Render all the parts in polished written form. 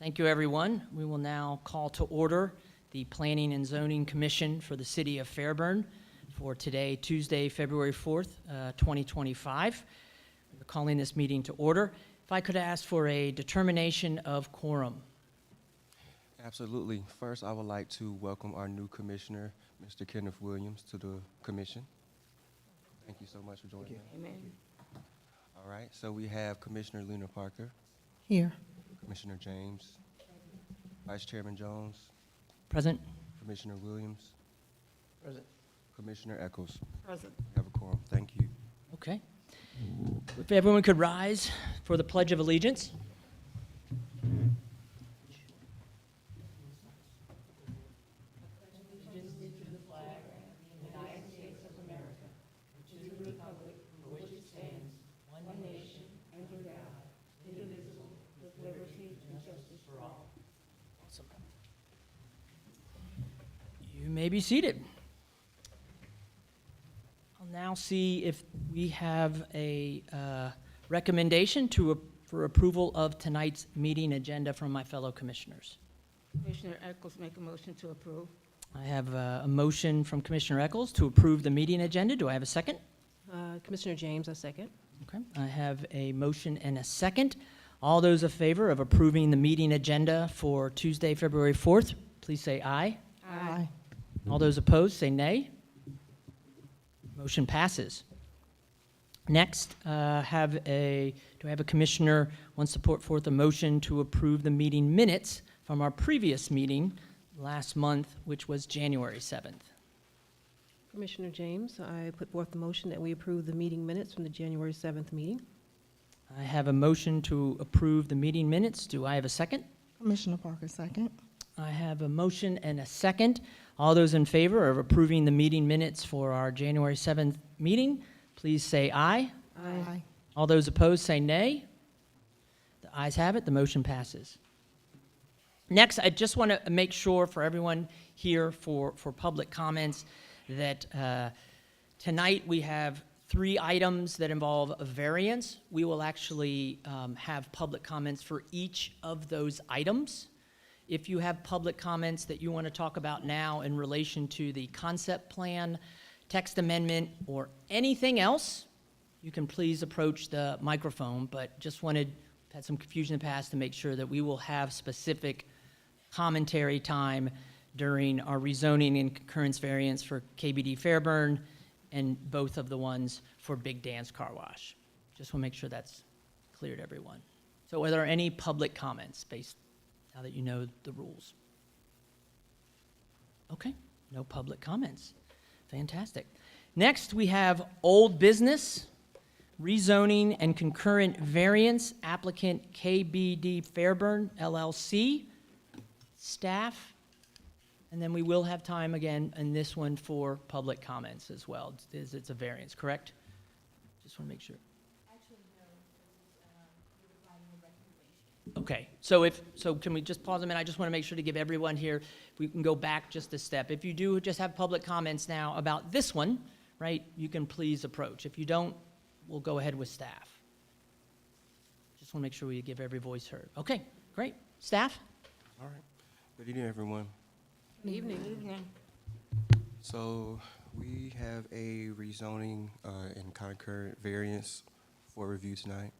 Thank you, everyone. We will now call to order the Planning and Zoning Commission for the City of Fairburn for today, Tuesday, February 4th, 2025. We're calling this meeting to order. If I could ask for a determination of quorum. Absolutely. First, I would like to welcome our new commissioner, Mr. Kenneth Williams, to the commission. Thank you so much for joining us. Amen. All right, so we have Commissioner Luna Parker, Here. Commissioner James, Vice Chairman Jones, Present. Commissioner Williams, Present. Commissioner Eccles. Present. We have a quorum. Thank you. Okay. If everyone could rise for the Pledge of Allegiance. You may be seated. I'll now see if we have a recommendation for approval of tonight's meeting agenda from my fellow commissioners. Commissioner Eccles make a motion to approve. I have a motion from Commissioner Eccles to approve the meeting agenda. Do I have a second? Commissioner James, a second. Okay. I have a motion and a second. All those in favor of approving the meeting agenda for Tuesday, February 4th, please say aye. Aye. All those opposed, say nay. Motion passes. Next, do I have a commissioner wants to put forth a motion to approve the meeting minutes from our previous meeting last month, which was January 7th? Commissioner James, I put forth the motion that we approve the meeting minutes from the January 7th meeting. I have a motion to approve the meeting minutes. Do I have a second? Commissioner Parker, second. I have a motion and a second. All those in favor of approving the meeting minutes for our January 7th meeting, please say aye. Aye. All those opposed, say nay. The ayes have it. The motion passes. Next, I just want to make sure for everyone here for public comments that tonight we have 3 items that involve a variance. We will actually have public comments for each of those items. If you have public comments that you want to talk about now in relation to the concept plan, text amendment, or anything else, you can please approach the microphone, but just had some confusion in the past to make sure that we will have specific commentary time during our rezoning and concurrence variance for KBD Fairburn and both of the ones for Big Dan's Car Wash. Just want to make sure that's clear to everyone. So are there any public comments now that you know the rules? Okay, no public comments. Fantastic. Next, we have old business, rezoning and concurrent variance, applicant KBD Fairburn, LLC, staff, and then we will have time again in this one for public comments as well. It's a variance, correct? Just want to make sure. Okay, so can we just pause a minute? I just want to make sure to give everyone here, we can go back just a step. If you do just have public comments now about this one, right, you can please approach. If you don't, we'll go ahead with staff. Just want to make sure we give every voice heard. Okay, great. Staff? All right. Good evening, everyone. Good evening. Good evening. So we have a rezoning and concurrent variance for review tonight.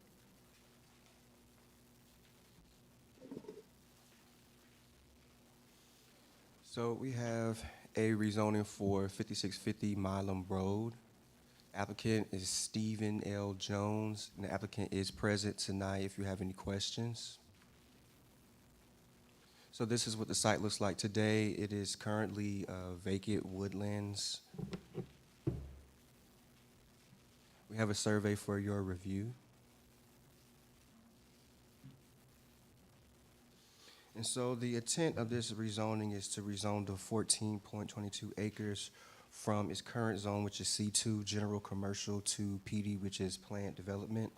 So we have a rezoning for 5650 Milam Road. Applicant is Stephen L. Jones, and the applicant is present tonight if you have any questions. So this is what the site looks like today. It is currently vacant woodlands. We have a survey for your review. And so the intent of this rezoning is to rezone the 14.22 acres from its current zone, which is C2, general commercial, to PD, which is planned development.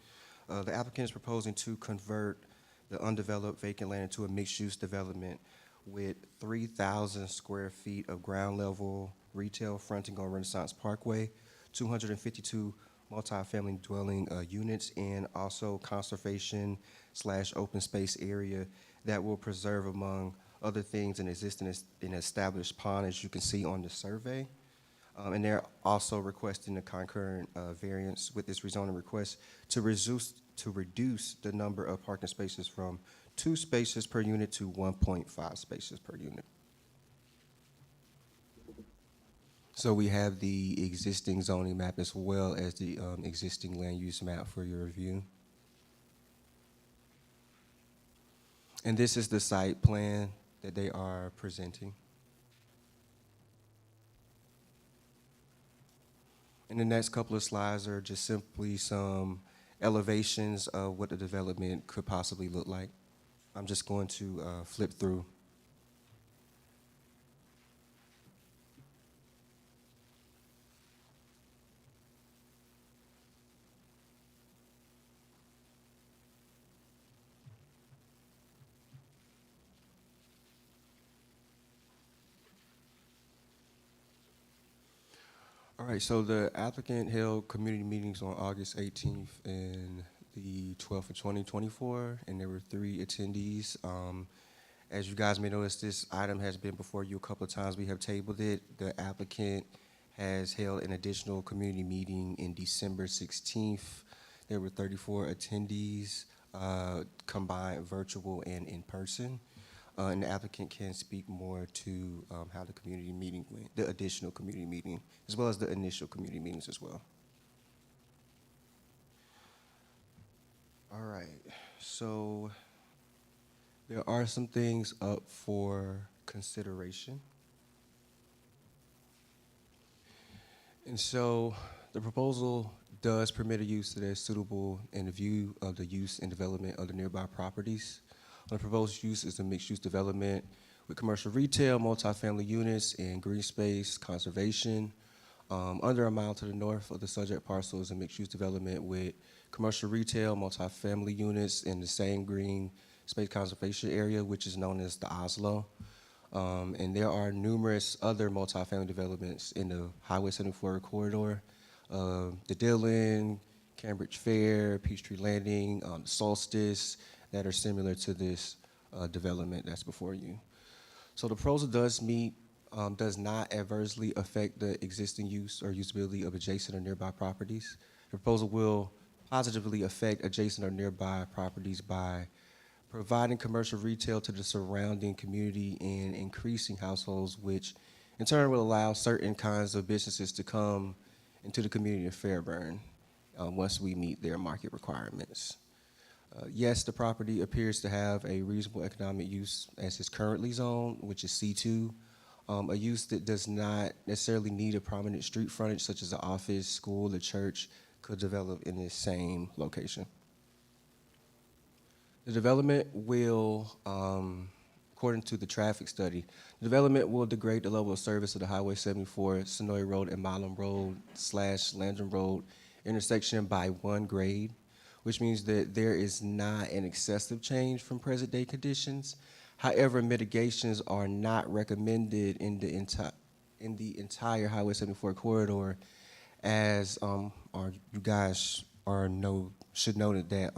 The applicant is proposing to convert the undeveloped vacant land into a mixed-use development with 3,000 square feet of ground level retail fronting on Renaissance Parkway, 252 multifamily dwelling units, and also conservation/open space area that will preserve, among other things, an existing and established pond, as you can see on the survey. And they're also requesting a concurrent variance with this rezoning request to reduce the number of parking spaces from 2 spaces per unit to 1.5 spaces per unit. So we have the existing zoning map as well as the existing land use map for your review. And this is the site plan that they are presenting. And the next couple of slides are just simply some elevations of what the development could possibly look like. I'm just going to flip through. All right, so the applicant held community meetings on August 18th and the 12th of 2024, and there were 3 attendees. As you guys may notice, this item has been before you a couple of times. We have tabled it. The applicant has held an additional community meeting in December 16th. There were 34 attendees, combined virtual and in person. And the applicant can speak more to how the community meeting went, the additional community meeting, as well as the initial community meetings as well. All right, so there are some things up for consideration. And so the proposal does permit a use that is suitable in the view of the use and development of the nearby properties. The proposed use is a mixed-use development with commercial retail, multifamily units, and green space conservation. Under a mile to the north of the subject parcel is a mixed-use development with commercial retail, multifamily units in the same green space conservation area, which is known as the Oslo. And there are numerous other multifamily developments in the Highway 74 corridor. The Dillon, Cambridge Fair, Peachtree Landing, Solstice, that are similar to this development that's before you. So the proposal does not adversely affect the existing use or usability of adjacent or nearby properties. The proposal will positively affect adjacent or nearby properties by providing commercial retail to the surrounding community and increasing households, which in turn will allow certain kinds of businesses to come into the community of Fairburn once we meet their market requirements. Yes, the property appears to have a reasonable economic use as is currently zoned, which is C2, a use that does not necessarily need a prominent street frontage such as an office, school, or church could develop in this same location. The development will, according to the traffic study, the development will degrade the level of service of the Highway 74, Sonoy Road, and Milam Road / Landrum Road intersection by 1 grade, which means that there is not an excessive change from present day conditions. However, mitigations are not recommended in the entire Highway 74 corridor, as you guys should know that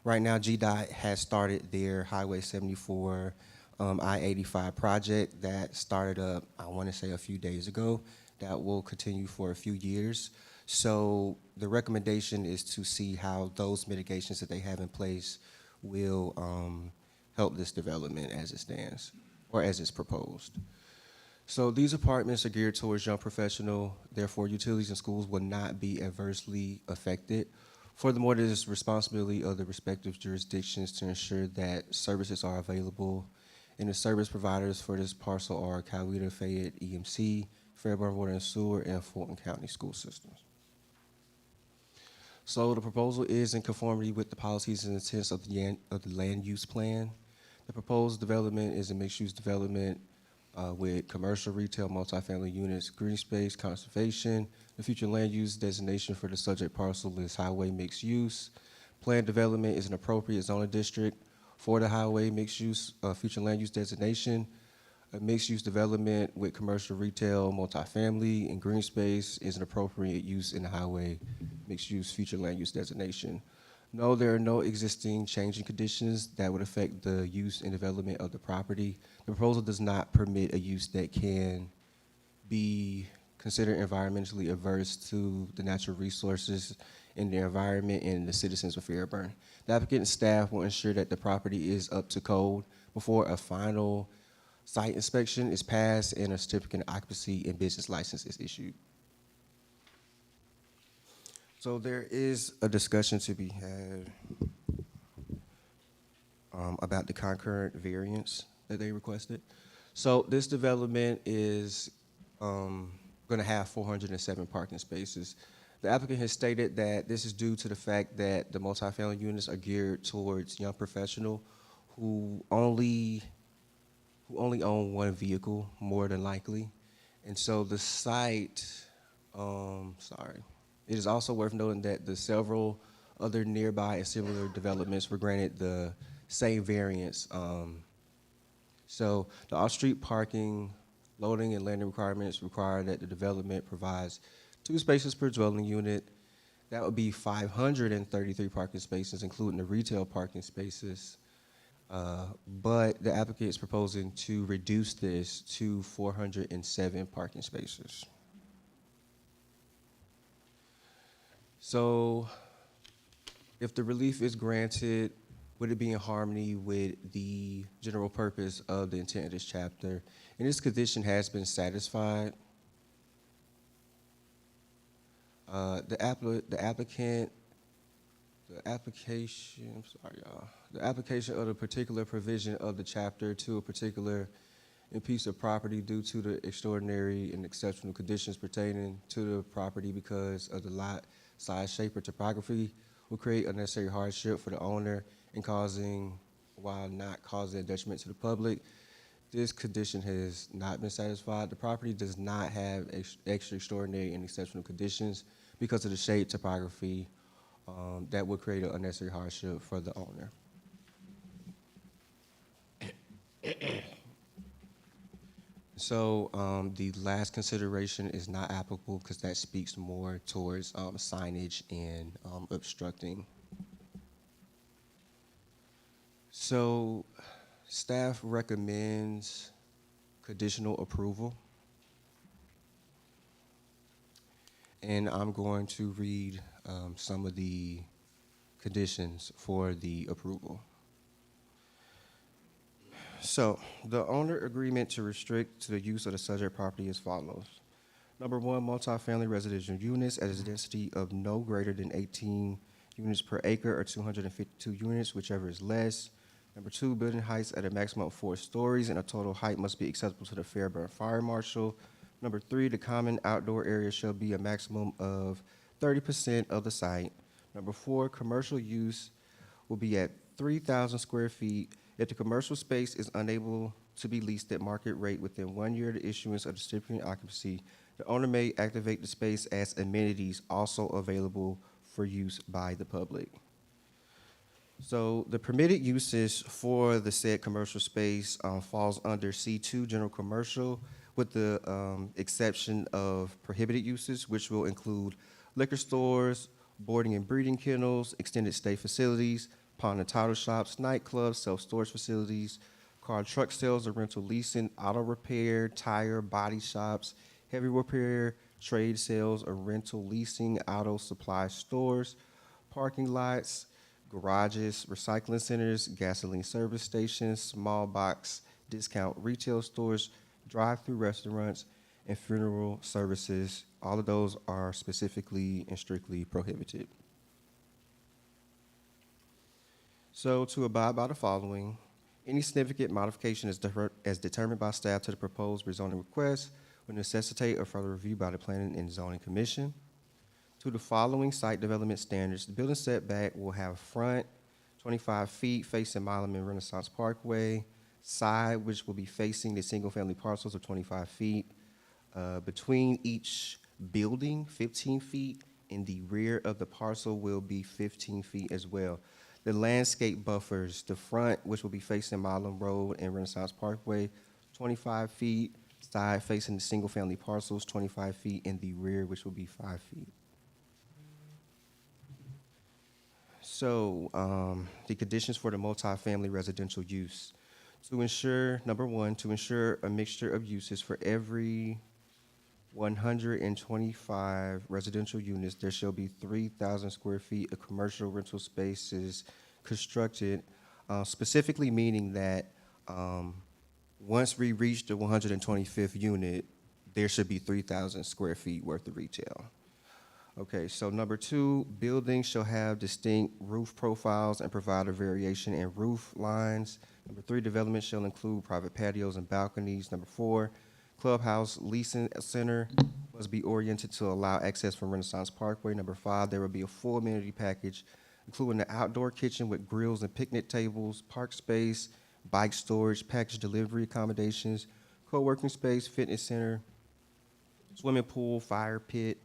right now GDOT has started their Highway 74 I-85 project that started up, I want to say, a few days ago. That will continue for a few years. So the recommendation is to see how those mitigations that they have in place will help this development as it stands, or as it's proposed. So these apartments are geared towards young professional, therefore utilities and schools will not be adversely affected. Furthermore, it is responsibility of the respective jurisdictions to ensure that services are available, and the service providers for this parcel are Coweta Fayette EMC, Fairburn Water and Sewer, and Fulton County School Systems. So the proposal is in conformity with the policies and intents of the land use plan. The proposed development is a mixed-use development with commercial, retail, multifamily units, green space, conservation. The future land use designation for the subject parcel is highway mixed use. Planned development is an appropriate zoning district for the highway mixed use future land use designation. A mixed-use development with commercial, retail, multifamily, and green space is an appropriate use in the highway mixed-use future land use designation. No, there are no existing changing conditions that would affect the use and development of the property. The proposal does not permit a use that can be considered environmentally averse to the natural resources in the environment and the citizens of Fairburn. The applicant and staff will ensure that the property is up to code before a final site inspection is passed and a certificate of occupancy and business license is issued. So there is a discussion to be had about the concurrent variance that they requested. So this development is going to have 407 parking spaces. The applicant has stated that this is due to the fact that the multifamily units are geared towards young professional who only own one vehicle, more than likely. And so the site, it is also worth noting that the several other nearby and similar developments were granted the same variance. So the off-street parking, loading and landing requirements require that the development provides 2 spaces per dwelling unit. That would be 533 parking spaces, including the retail parking spaces. But the applicant is proposing to reduce this to 407 parking spaces. So if the relief is granted, would it be in harmony with the general purpose of the intent of this chapter? And this condition has been satisfied. The application of the particular provision of the chapter to a particular piece of property due to the extraordinary and exceptional conditions pertaining to the property because of the lot size, shape, or topography will create unnecessary hardship for the owner and while not causing a detriment to the public. This condition has not been satisfied. The property does not have extra extraordinary and exceptional conditions because of the shape, topography, that would create an unnecessary hardship for the owner. So the last consideration is not applicable because that speaks more towards signage and obstructing. So staff recommends conditional approval. And I'm going to read some of the conditions for the approval. So the owner agreement to restrict to the use of the subject property as follows. Number 1, multifamily residential units at a density of no greater than 18 units per acre or 252 units, whichever is less. Number 2, building heights at a maximum of 4 stories and a total height must be acceptable to the Fairburn Fire Marshal. Number 3, the common outdoor area shall be a maximum of 30% of the site. Number 4, commercial use will be at 3,000 square feet. If the commercial space is unable to be leased at market rate within 1 year of the issuance of the certificate of occupancy, the owner may activate the space as amenities also available for use by the public. So the permitted uses for the said commercial space falls under C2, general commercial, with the exception of prohibited uses, which will include liquor stores, boarding and breeding kennels, extended stay facilities, pawn and title shops, nightclubs, self-storage facilities, car and truck sales or rental leasing, auto repair, tire, body shops, heavy repair, trade sales or rental leasing, auto supply stores, parking lots, garages, recycling centers, gasoline service stations, small box discount retail stores, drive-through restaurants, and funeral services. All of those are specifically and strictly prohibited. So to abide by the following, any significant modification as determined by staff to the proposed rezoning request will necessitate a further review by the Planning and Zoning Commission. To the following site development standards, the building setback will have front 25 feet facing Milam and Renaissance Parkway, side which will be facing the single-family parcels of 25 feet, between each building 15 feet, and the rear of the parcel will be 15 feet as well. The landscape buffers, the front, which will be facing Milam Road and Renaissance Parkway, 25 feet, side facing the single-family parcels, 25 feet, and the rear, which will be 5 feet. So, the conditions for the multifamily residential use. To ensure, number one, to ensure a mixture of uses for every 125 residential units, there shall be 3,000 square feet of commercial rental spaces constructed, specifically meaning that once we reach the 125th unit, there should be 3,000 square feet worth of retail. Okay, so number two, buildings shall have distinct roof profiles and provide a variation in roof lines. Number three, development shall include private patios and balconies. Number four, clubhouse leasing center must be oriented to allow access from Renaissance Parkway. Number five, there will be a full amenity package, including the outdoor kitchen with grills and picnic tables, park space, bike storage, package delivery accommodations, co-working space, fitness center, swimming pool, fire pit.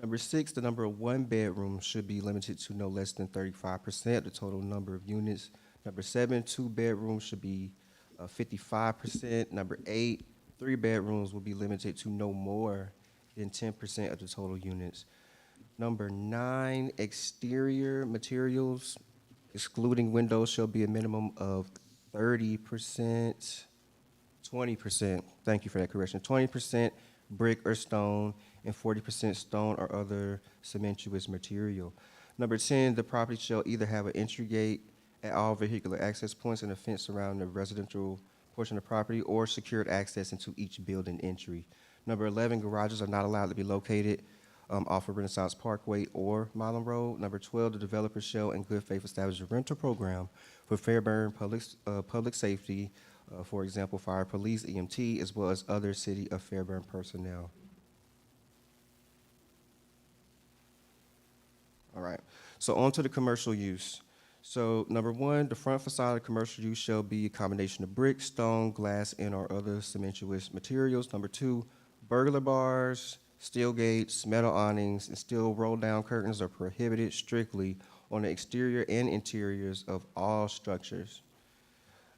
Number six, the number of one-bedrooms should be limited to no less than 35% of the total number of units. Number seven, two bedrooms should be 55%. Number eight, three bedrooms will be limited to no more than 10% of the total units. Number nine, exterior materials, excluding windows, shall be a minimum of 30%, 20%, thank you for that correction, 20% brick or stone, and 40% stone or other cementous material. Number 10, the property shall either have an entry gate at all vehicular access points and a fence surrounding the residential portion of the property, or secured access into each building entry. Number 11, garages are not allowed to be located off of Renaissance Parkway or Milam Road. Number 12, the developer shall in good faith establish a rental program for Fairburn public safety, for example, fire, police, EMT, as well as other city of Fairburn personnel. All right, so on to the commercial use. So number one, the front facade of commercial use shall be a combination of brick, stone, glass, and or other cementous materials. Number two, burglar bars, steel gates, metal awnings, and steel roll-down curtains are prohibited strictly on the exterior and interiors of all structures.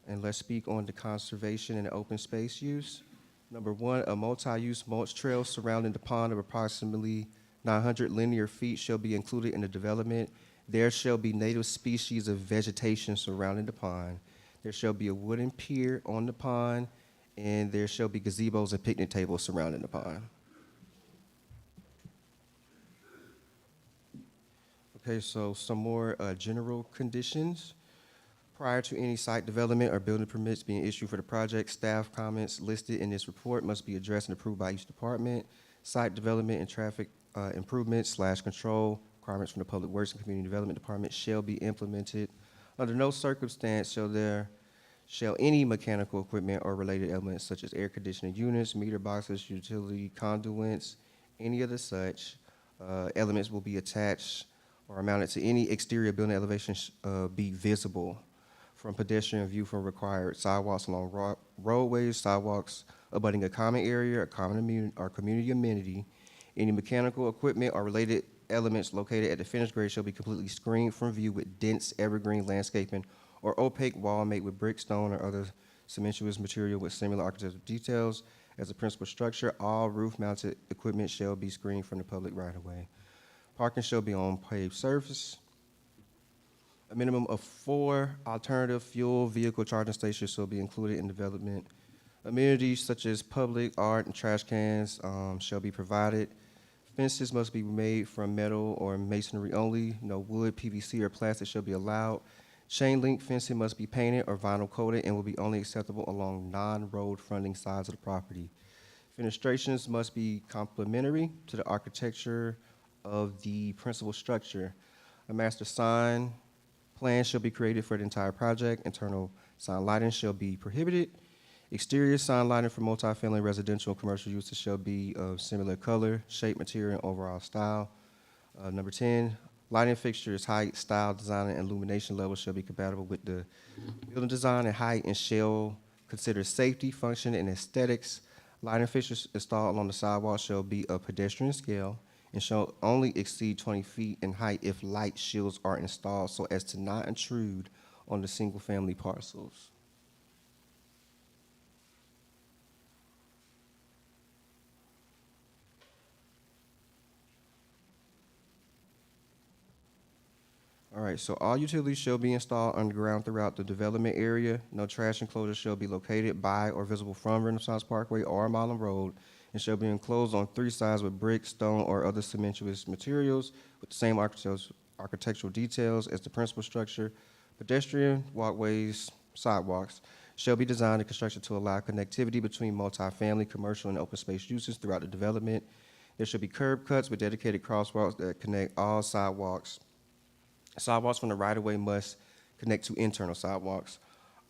And let's speak on the conservation and open space use. Number one, a multi-use mulch trail surrounding the pond of approximately 900 linear feet shall be included in the development. There shall be native species of vegetation surrounding the pond. There shall be a wooden pier on the pond, and there shall be gazebos and picnic tables surrounding the pond. Okay, so some more general conditions. Prior to any site development or building permits being issued for the project, staff comments listed in this report must be addressed and approved by each department. Site development and traffic improvements / control requirements from the Public Works and Community Development Department shall be implemented. Under no circumstance shall any mechanical equipment or related elements such as air conditioning units, meter boxes, utility conduits, any of the such elements will be attached or mounted to any exterior building elevation be visible from pedestrian view from required sidewalks along roadways, sidewalks abutting a common area, a common or community amenity. Any mechanical equipment or related elements located at the finished grade shall be completely screened from view with dense evergreen landscaping or opaque wall made with brick, stone, or other cementous material with similar architectural details. As a principal structure, all roof-mounted equipment shall be screened from the public right-of-way. Parking shall be on paved surface. A minimum of 4 alternative fuel vehicle charging stations shall be included in development. Amenities such as public, art, and trash cans shall be provided. Fences must be made from metal or masonry only. No wood, PVC, or plastic shall be allowed. Chain link fencing must be painted or vinyl coated and will be only acceptable along non-road fronting sides of the property. Fenestrations must be complementary to the architecture of the principal structure. A master sign plan shall be created for the entire project. Internal sign lighting shall be prohibited. Exterior sign lighting for multifamily residential and commercial uses shall be of similar color, shape, material, and overall style. Number 10, lighting fixtures, height, style, design, and illumination levels shall be compatible with the building design and height and shall consider safety, function, and aesthetics. Lighting fixtures installed along the sidewalk shall be of pedestrian scale and shall only exceed 20 feet in height if light shields are installed so as to not intrude on the single-family parcels. All right, right, so all utilities shall be installed underground throughout the development area. No trash enclosures shall be located by or visible from Renaissance Parkway or Milam Road, and shall be enclosed on 3 sides with brick, stone, or other cementous materials with the same architectural details as the principal structure. Pedestrian walkways, sidewalks shall be designed and constructed to allow connectivity between multifamily, commercial, and open space uses throughout the development. There should be curb cuts with dedicated crosswalks that connect all sidewalks. Sidewalks from the right-of-way must connect to internal sidewalks.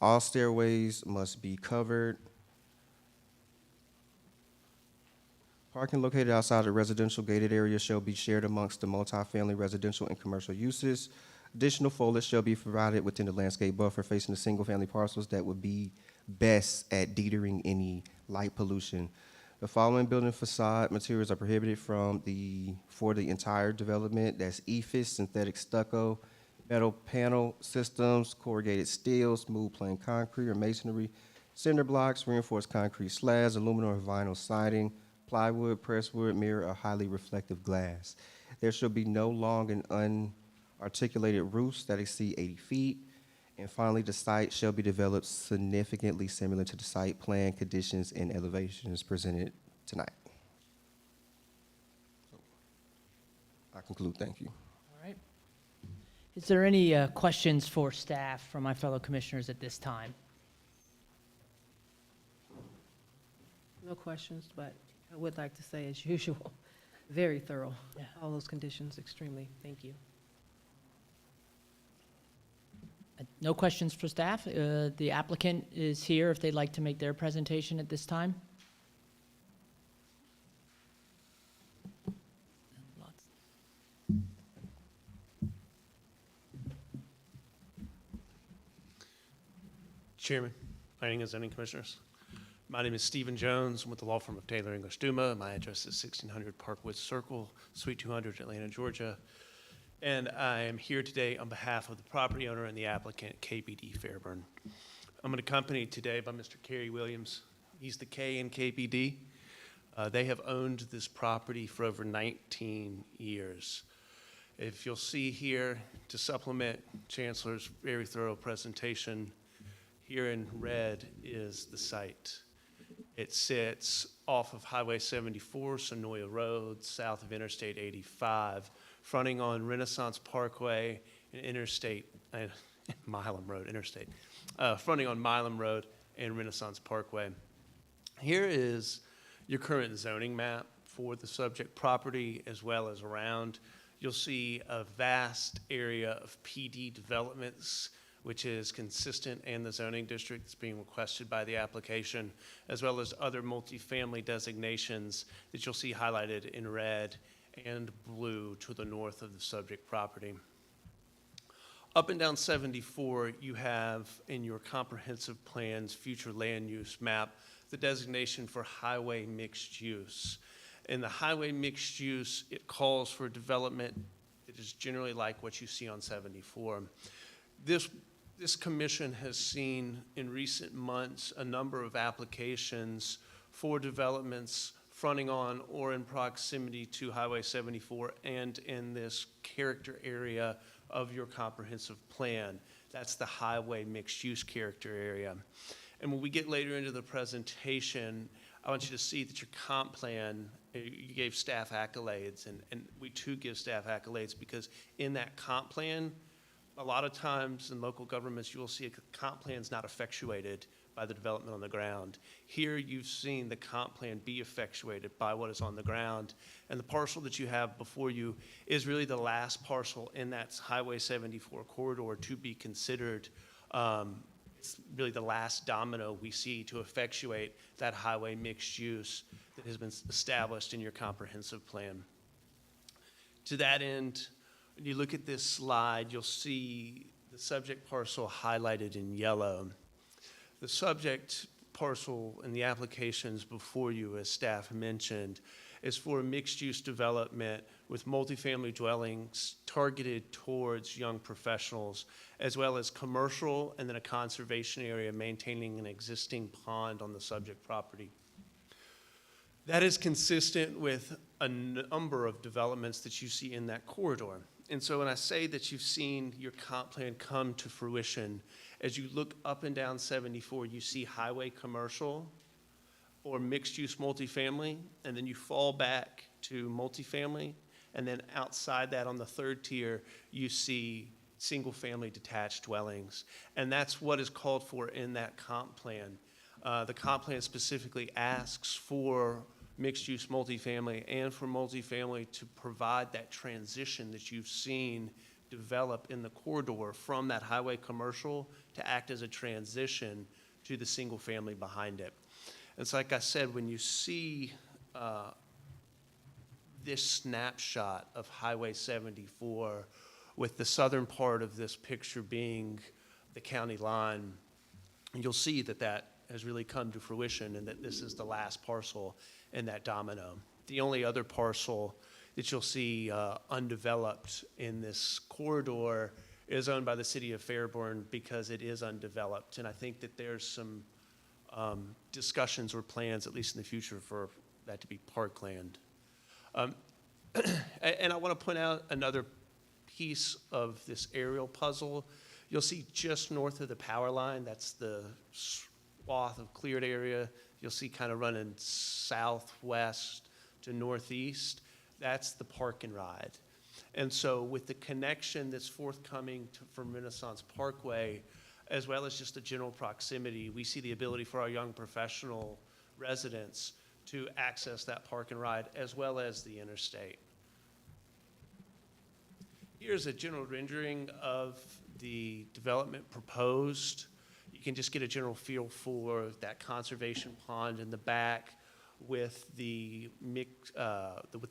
All stairways must be covered. Parking located outside the residential gated area shall be shared amongst the multifamily residential and commercial uses. Additional foliage shall be provided within the landscape buffer facing the single-family parcels that would be best at deterring any light pollution. The following building facade materials are prohibited for the entire development. That's EIFS, synthetic stucco, metal panel systems, corrugated steel, smooth plain concrete or masonry, cinder blocks, reinforced concrete slabs, aluminum or vinyl siding, plywood, pressed wood, mirror, or highly reflective glass. There shall be no long and unarticulated roofs that exceed 80 feet. And finally, the site shall be developed significantly similar to the site plan conditions and elevations presented tonight. I conclude. Thank you. All right. Is there any questions for staff from my fellow commissioners at this time? No questions, but I would like to say, as usual, very thorough. Yeah. All those conditions, extremely. Thank you. No questions for staff? The applicant is here if they'd like to make their presentation at this time. Chairman, Planning and Zoning Commissioners. My name is Stephen Jones. I'm with the law firm of Taylor English Duma. My address is 1600 Parkwood Circle, Suite 200, Atlanta, Georgia. And I am here today on behalf of the property owner and the applicant, KPD Fairburn. I'm accompanied today by Mr. Kerry Williams. He's the K in KPD. They have owned this property for over 19 years. If you'll see here, to supplement Chancellor's very thorough presentation, here in red is the site. It sits off of Highway 74, Sonoya Road, south of Interstate 85, fronting on Renaissance Parkway and Milam Road, Interstate, fronting on Milam Road and Renaissance Parkway. Here is your current zoning map for the subject property as well as around. You'll see a vast area of PD developments, which is consistent in the zoning district that's being requested by the application, as well as other multifamily designations that you'll see highlighted in red and blue to the north of the subject property. Up and down 74, you have in your comprehensive plans future land use map the designation for highway mixed use. In the highway mixed use, it calls for development that is generally like what you see on 74. This commission has seen in recent months a number of applications for developments fronting on or in proximity to Highway 74 and in this character area of your comprehensive plan. That's the highway mixed use character area. And when we get later into the presentation, I want you to see that your comp plan, you gave staff accolades, and we too give staff accolades because in that comp plan, a lot of times in local governments, you will see a comp plan is not effectuated by the development on the ground. Here you've seen the comp plan be effectuated by what is on the ground. And the parcel that you have before you is really the last parcel in that Highway 74 corridor to be considered. It's really the last domino we see to effectuate that highway mixed use that has been established in your comprehensive plan. To that end, when you look at this slide, you'll see the subject parcel highlighted in yellow. The subject parcel in the applications before you, as staff mentioned, is for a mixed-use development with multifamily dwellings targeted towards young professionals, as well as commercial and then a conservation area maintaining an existing pond on the subject property. That is consistent with a number of developments that you see in that corridor. And so when I say that you've seen your comp plan come to fruition, as you look up and down 74, you see highway commercial or mixed-use multifamily, and then you fall back to multifamily, and then outside that on the third tier, you see single-family detached dwellings. And that's what is called for in that comp plan. The comp plan specifically asks for mixed-use multifamily and for multifamily to provide that transition that you've seen develop in the corridor from that highway commercial to act as a transition to the single-family behind it. And so like I said, when you see this snapshot of Highway 74 with the southern part of this picture being the county line, you'll see that that has really come to fruition and that this is the last parcel in that domino. The only other parcel that you'll see undeveloped in this corridor is owned by the city of Fairburn because it is undeveloped. And I think that there's some discussions or plans, at least in the future, for that to be parkland. And I want to point out another piece of this aerial puzzle. You'll see just north of the power line, that's the swath of cleared area. You'll see kind of running southwest to northeast. That's the park and ride. And so with the connection that's forthcoming from Renaissance Parkway, as well as just the general proximity, we see the ability for our young professional residents to access that park and ride as well as the interstate. Here's a general rendering of the development proposed. You can just get a general feel for that conservation pond in the back with the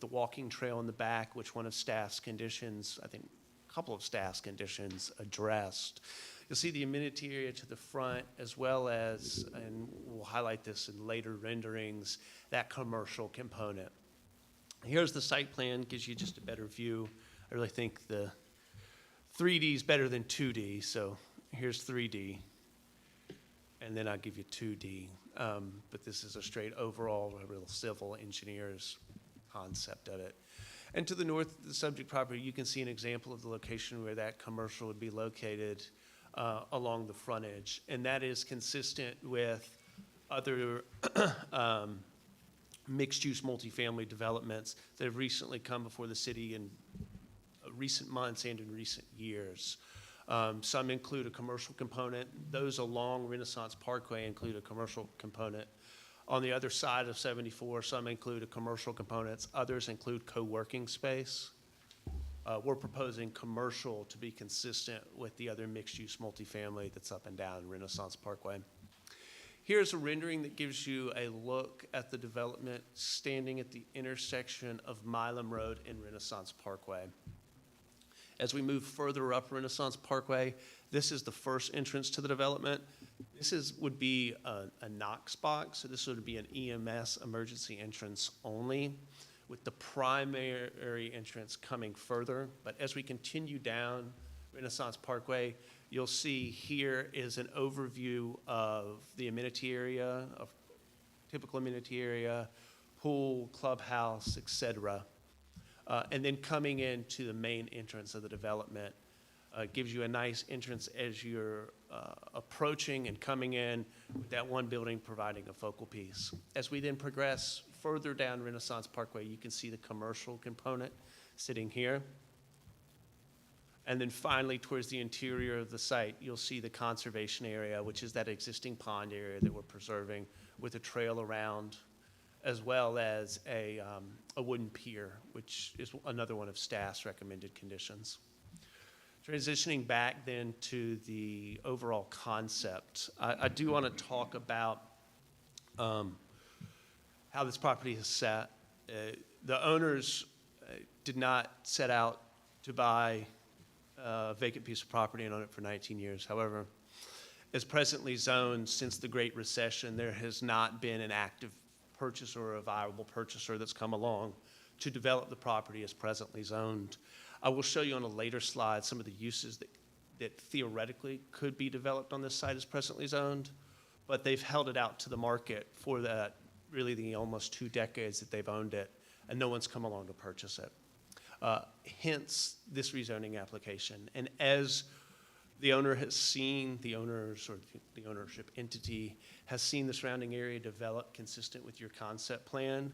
walking trail in the back, which one of staff's conditions, I think a couple of staff's conditions addressed. You'll see the amenity area to the front as well as, and we'll highlight this in later renderings, that commercial component. Here's the site plan, gives you just a better view. I really think the 3D is better than 2D, so here's 3D. And then I'll give you 2D. But this is a straight overall, a real civil engineer's concept of it. And to the north of the subject property, you can see an example of the location where that commercial would be located along the frontage. And that is consistent with other mixed-use multifamily developments that have recently come before the city in recent months and in recent years. Some include a commercial component. Those along Renaissance Parkway include a commercial component. On the other side of 74, some include a commercial components. Others include co-working space. We're proposing commercial to be consistent with the other mixed-use multifamily that's up and down Renaissance Parkway. Here's a rendering that gives you a look at the development standing at the intersection of Milam Road and Renaissance Parkway. As we move further up Renaissance Parkway, this is the first entrance to the development. This would be a Knox box, so this would be an EMS emergency entrance only, with the primary entrance coming further. But as we continue down Renaissance Parkway, you'll see here is an overview of the amenity area, of typical amenity area, pool, clubhouse, et cetera. And then coming into the main entrance of the development gives you a nice entrance as you're approaching and coming in with that one building providing a focal piece. As we then progress further down Renaissance Parkway, you can see the commercial component sitting here. And then finally, towards the interior of the site, you'll see the conservation area, which is that existing pond area that we're preserving with a trail around, as well as a wooden pier, which is another one of staff's recommended conditions. Transitioning back then to the overall concept, I do want to talk about how this property is set. The owners did not set out to buy a vacant piece of property and own it for 19 years. However, as presently zoned since the Great Recession, there has not been an active purchaser or a viable purchaser that's come along to develop the property as presently zoned. I will show you on a later slide some of the uses that theoretically could be developed on this site as presently zoned, but they've held it out to the market for that really the almost 2 decades that they've owned it, and no one's come along to purchase it. hence this rezoning application. And as the owner has seen, the owners or the ownership entity has seen the surrounding area develop consistent with your concept plan,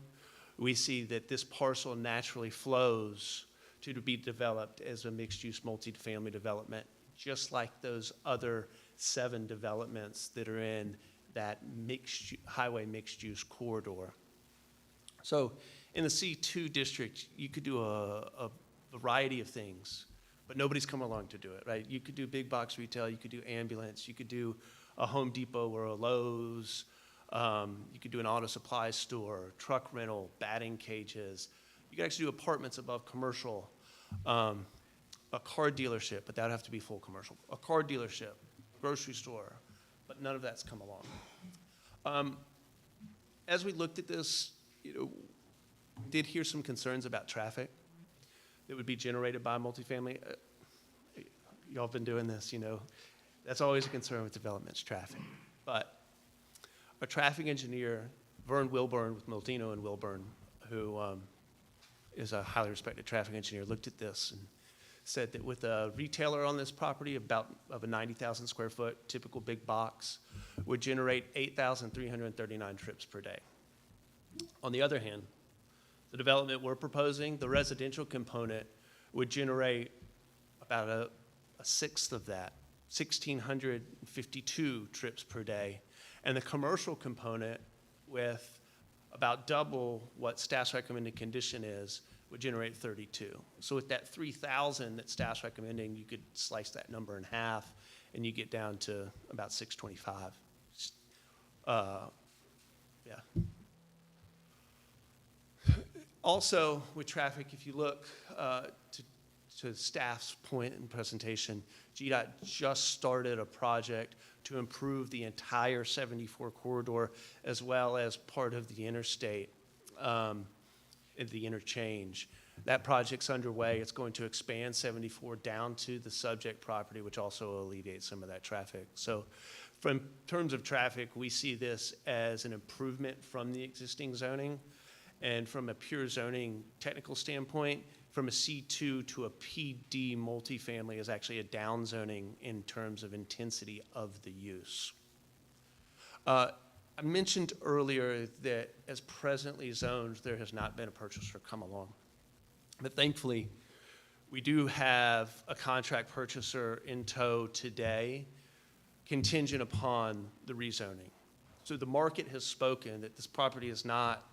we see that this parcel naturally flows to be developed as a mixed-use multifamily development, just like those other 7 developments that are in that highway mixed-use corridor. So in the C2 district, you could do a variety of things, but nobody's come along to do it, right? You could do big box retail, you could do ambulance, you could do a Home Depot or a Lowe's, you could do an auto supply store, truck rental, batting cages. You could actually do apartments above commercial, a car dealership, but that would have to be full commercial. A car dealership, grocery store, but none of that's come along. As we looked at this, did hear some concerns about traffic that would be generated by multifamily. Y'all have been doing this, that's always a concern with development's traffic. But a traffic engineer, Vern Wilburn with Miltino and Wilburn, who is a highly respected traffic engineer, looked at this and said that with a retailer on this property of a 90,000 square foot typical big box would generate 8,339 trips per day. On the other hand, the development we're proposing, the residential component, would generate about a sixth of that, 1,652 trips per day. And the commercial component, with about double what staff's recommended condition is, would generate 32. So with that 3,000 that staff's recommending, you could slice that number in half, and you get down to about 625. Yeah. Also, with traffic, if you look to staff's point in presentation, GDOT just started a project to improve the entire 74 corridor as well as part of the interstate, the interchange. That project's underway. It's going to expand 74 down to the subject property, which also alleviates some of that traffic. So from terms of traffic, we see this as an improvement from the existing zoning. And from a pure zoning technical standpoint, from a C2 to a PD multifamily is actually a down zoning in terms of intensity of the use. I mentioned earlier that as presently zoned, there has not been a purchaser come along. But thankfully, we do have a contract purchaser in tow today, contingent upon the rezoning. So the market has spoken that this property is not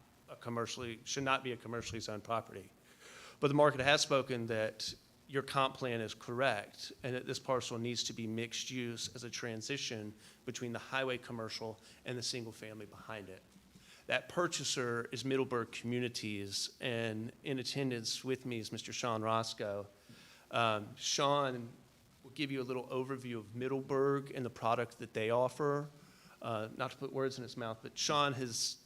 should not be a commercially zoned property. But the market has spoken that your comp plan is correct and that this parcel needs to be mixed use as a transition between the highway commercial and the single family behind it. That purchaser is Middleburg Communities, and in attendance with me is Mr. Sean Roscoe. Sean will give you a little overview of Middleburg and the product that they offer. Not to put words in his mouth, but Sean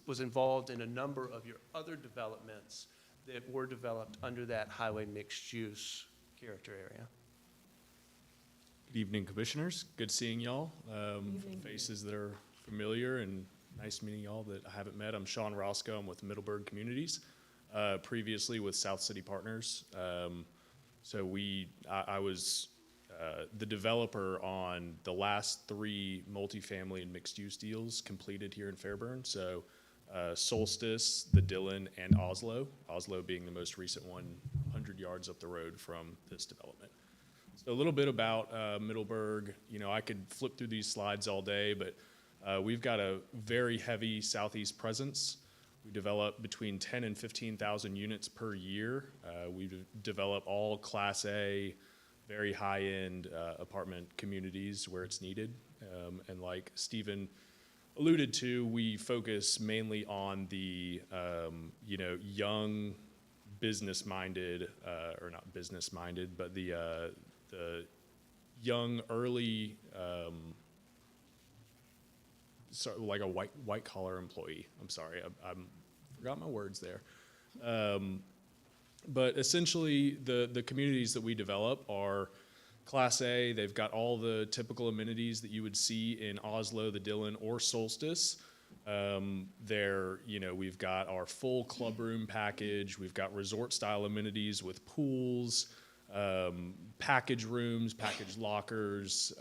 was involved in a number of your other developments that were developed under that highway mixed-use character area. Good evening, commissioners. Good seeing y'all. Faces that are familiar, and nice meeting y'all that I haven't met. I'm Sean Roscoe. I'm with Middleburg Communities, previously with South City Partners. I was the developer on the last 3 multifamily and mixed-use deals completed here in Fairburn. So Solstice, the Dillon, and Oslo. Oslo being the most recent one, 100 yards up the road from this development. So a little bit about Middleburg. I could flip through these slides all day, but we've got a very heavy southeast presence. We develop between 10 and 15,000 units per year. We develop all Class A, very high-end apartment communities where it's needed. And like Stephen alluded to, we focus mainly on the young business-minded, or not business-minded, but the young early, like a white collar employee. I'm sorry, I forgot my words there. But essentially, the communities that we develop are Class A. They've got all the typical amenities that you would see in Oslo, the Dillon, or Solstice. We've got our full club room package. We've got resort style amenities with pools, package rooms, package lockers,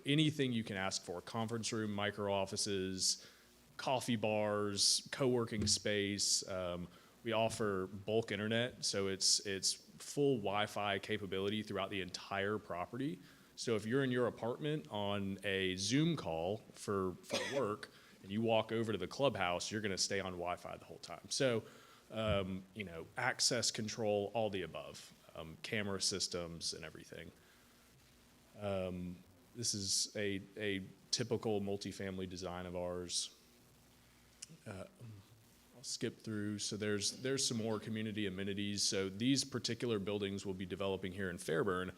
anything you can ask for. Conference room, micro offices, coffee bars, co-working space. We offer bulk internet, so it's full Wi-Fi capability throughout the entire property. So if you're in your apartment on a Zoom call for work and you walk over to the clubhouse, you're going to stay on Wi-Fi the whole time. So, access control, all the above, camera systems and everything. This is a typical multifamily design of ours. I'll skip through. So there's some more community amenities. So these particular buildings we'll be developing here in Fairburn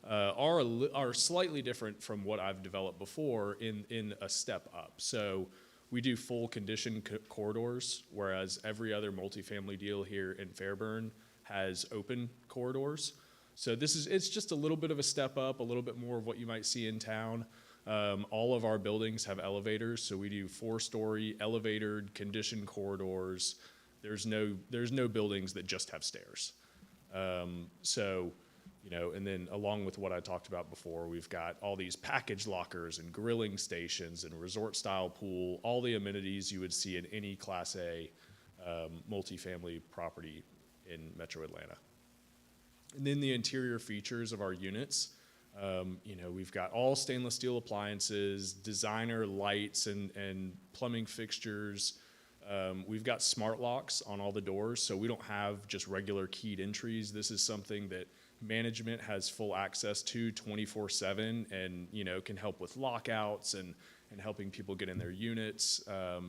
are slightly different from what I've developed before in a step up. So we do full condition corridors, whereas every other multifamily deal here in Fairburn has open corridors. So it's just a little bit of a step up, a little bit more of what you might see in town. All of our buildings have elevators, so we do 4-story elevated conditioned corridors. There's no buildings that just have stairs. And then along with what I talked about before, we've got all these package lockers and grilling stations and resort style pool, all the amenities you would see in any Class A multifamily property in Metro Atlanta. And then the interior features of our units. We've got all stainless steel appliances, designer lights and plumbing fixtures. We've got smart locks on all the doors, so we don't have just regular keyed entries. This is something that management has full access to 24/7 and, can help with lockouts and helping people get in their units,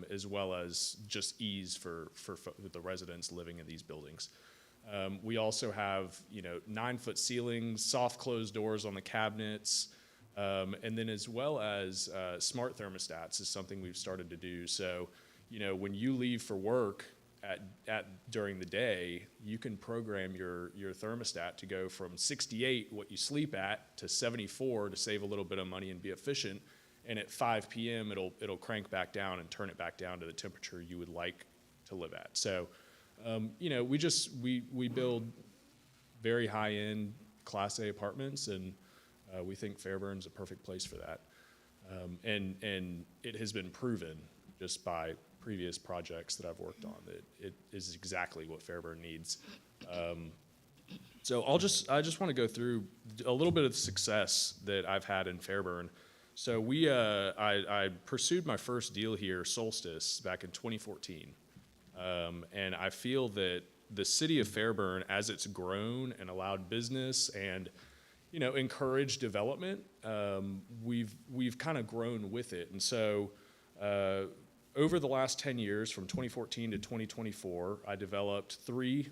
as well as just ease for the residents living in these buildings. We also have, 9-foot ceilings, soft closed doors on the cabinets, and then as well as smart thermostats is something we've started to do. So, when you leave for work during the day, you can program your thermostat to go from 68, what you sleep at, to 74 to save a little bit of money and be efficient. And at 5 p.m., it'll crank back down and turn it back down to the temperature you would like to live at. So, we build very high-end Class A apartments, and we think Fairburn's a perfect place for that. And it has been proven just by previous projects that I've worked on that it is exactly what Fairburn needs. So I just want to go through a little bit of the success that I've had in Fairburn. So I pursued my first deal here, Solstice, back in 2014. And I feel that the city of Fairburn, as it's grown and allowed business and, encouraged development, we've kind of grown with it. And so over the last 10 years, from 2014 to 2024, I developed 3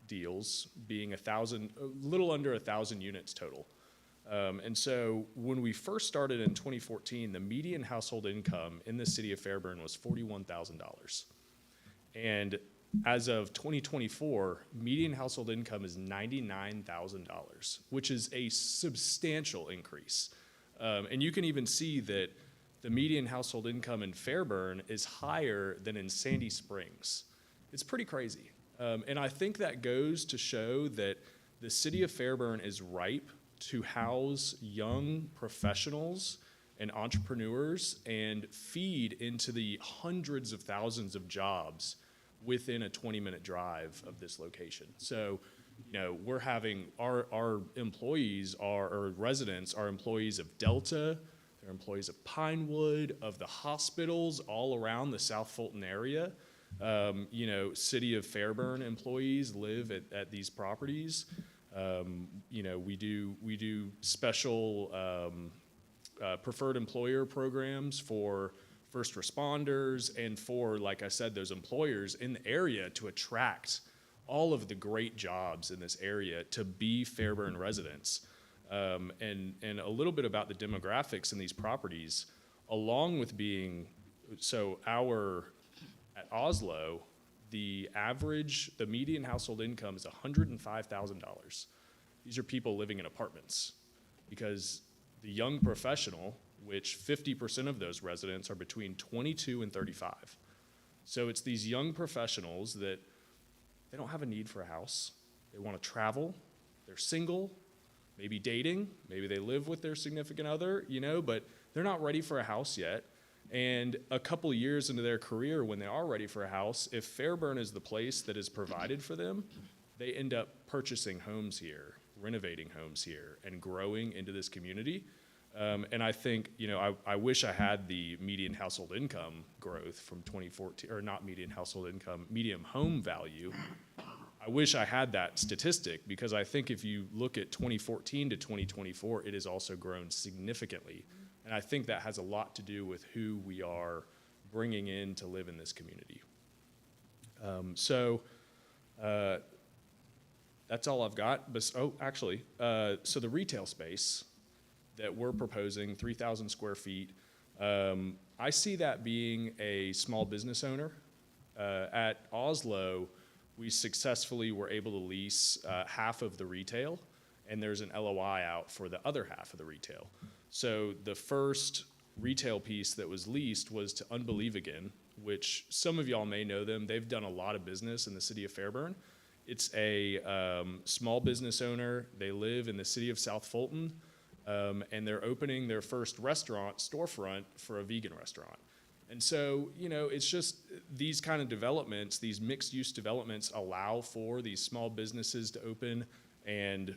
deals, being a little under 1,000 units total. And so when we first started in 2014, the median household income in the city of Fairburn was $41,000. And as of 2024, median household income is $99,000, which is a substantial increase. And you can even see that the median household income in Fairburn is higher than in Sandy Springs. It's pretty crazy. And I think that goes to show that the city of Fairburn is ripe to house young professionals and entrepreneurs and feed into the hundreds of thousands of jobs within a 20-minute drive of this location. So, we're having our employees or residents are employees of Delta, they're employees of Pinewood, of the hospitals all around the South Fulton area. City of Fairburn employees live at these properties. We do special preferred employer programs for first responders and for, like I said, those employers in the area to attract all of the great jobs in this area to be Fairburn residents. And a little bit about the demographics in these properties, along with at Oslo, the median household income is $105,000. These are people living in apartments because the young professional which 50% of those residents are between 22 and 35. So it's these young professionals that they don't have a need for a house. They want to travel. They're single, maybe dating. Maybe they live with their significant other, but they're not ready for a house yet. And a couple years into their career, when they are ready for a house, if Fairburn is the place that is provided for them, they end up purchasing homes here, renovating homes here, and growing into this community. And I think, I wish I had the median household income growth from 2014, or not median household income, median home value. I wish I had that statistic, because I think if you look at 2014 to 2024, it has also grown significantly. And I think that has a lot to do with who we are bringing in to live in this community. So that's all I've got. But, so the retail space that we're proposing, 3,000 square feet, I see that being a small business owner. At Oslo, we successfully were able to lease half of the retail, and there's an LOI out for the other half of the retail. So the first retail piece that was leased was to Unbelieve Again, which some of y'all may know them. They've done a lot of business in the city of Fairburn. It's a small business owner. They live in the city of South Fulton, and they're opening their first storefront for a vegan restaurant. And so, it's just these kind of developments, these mixed-use developments allow for these small businesses to open, and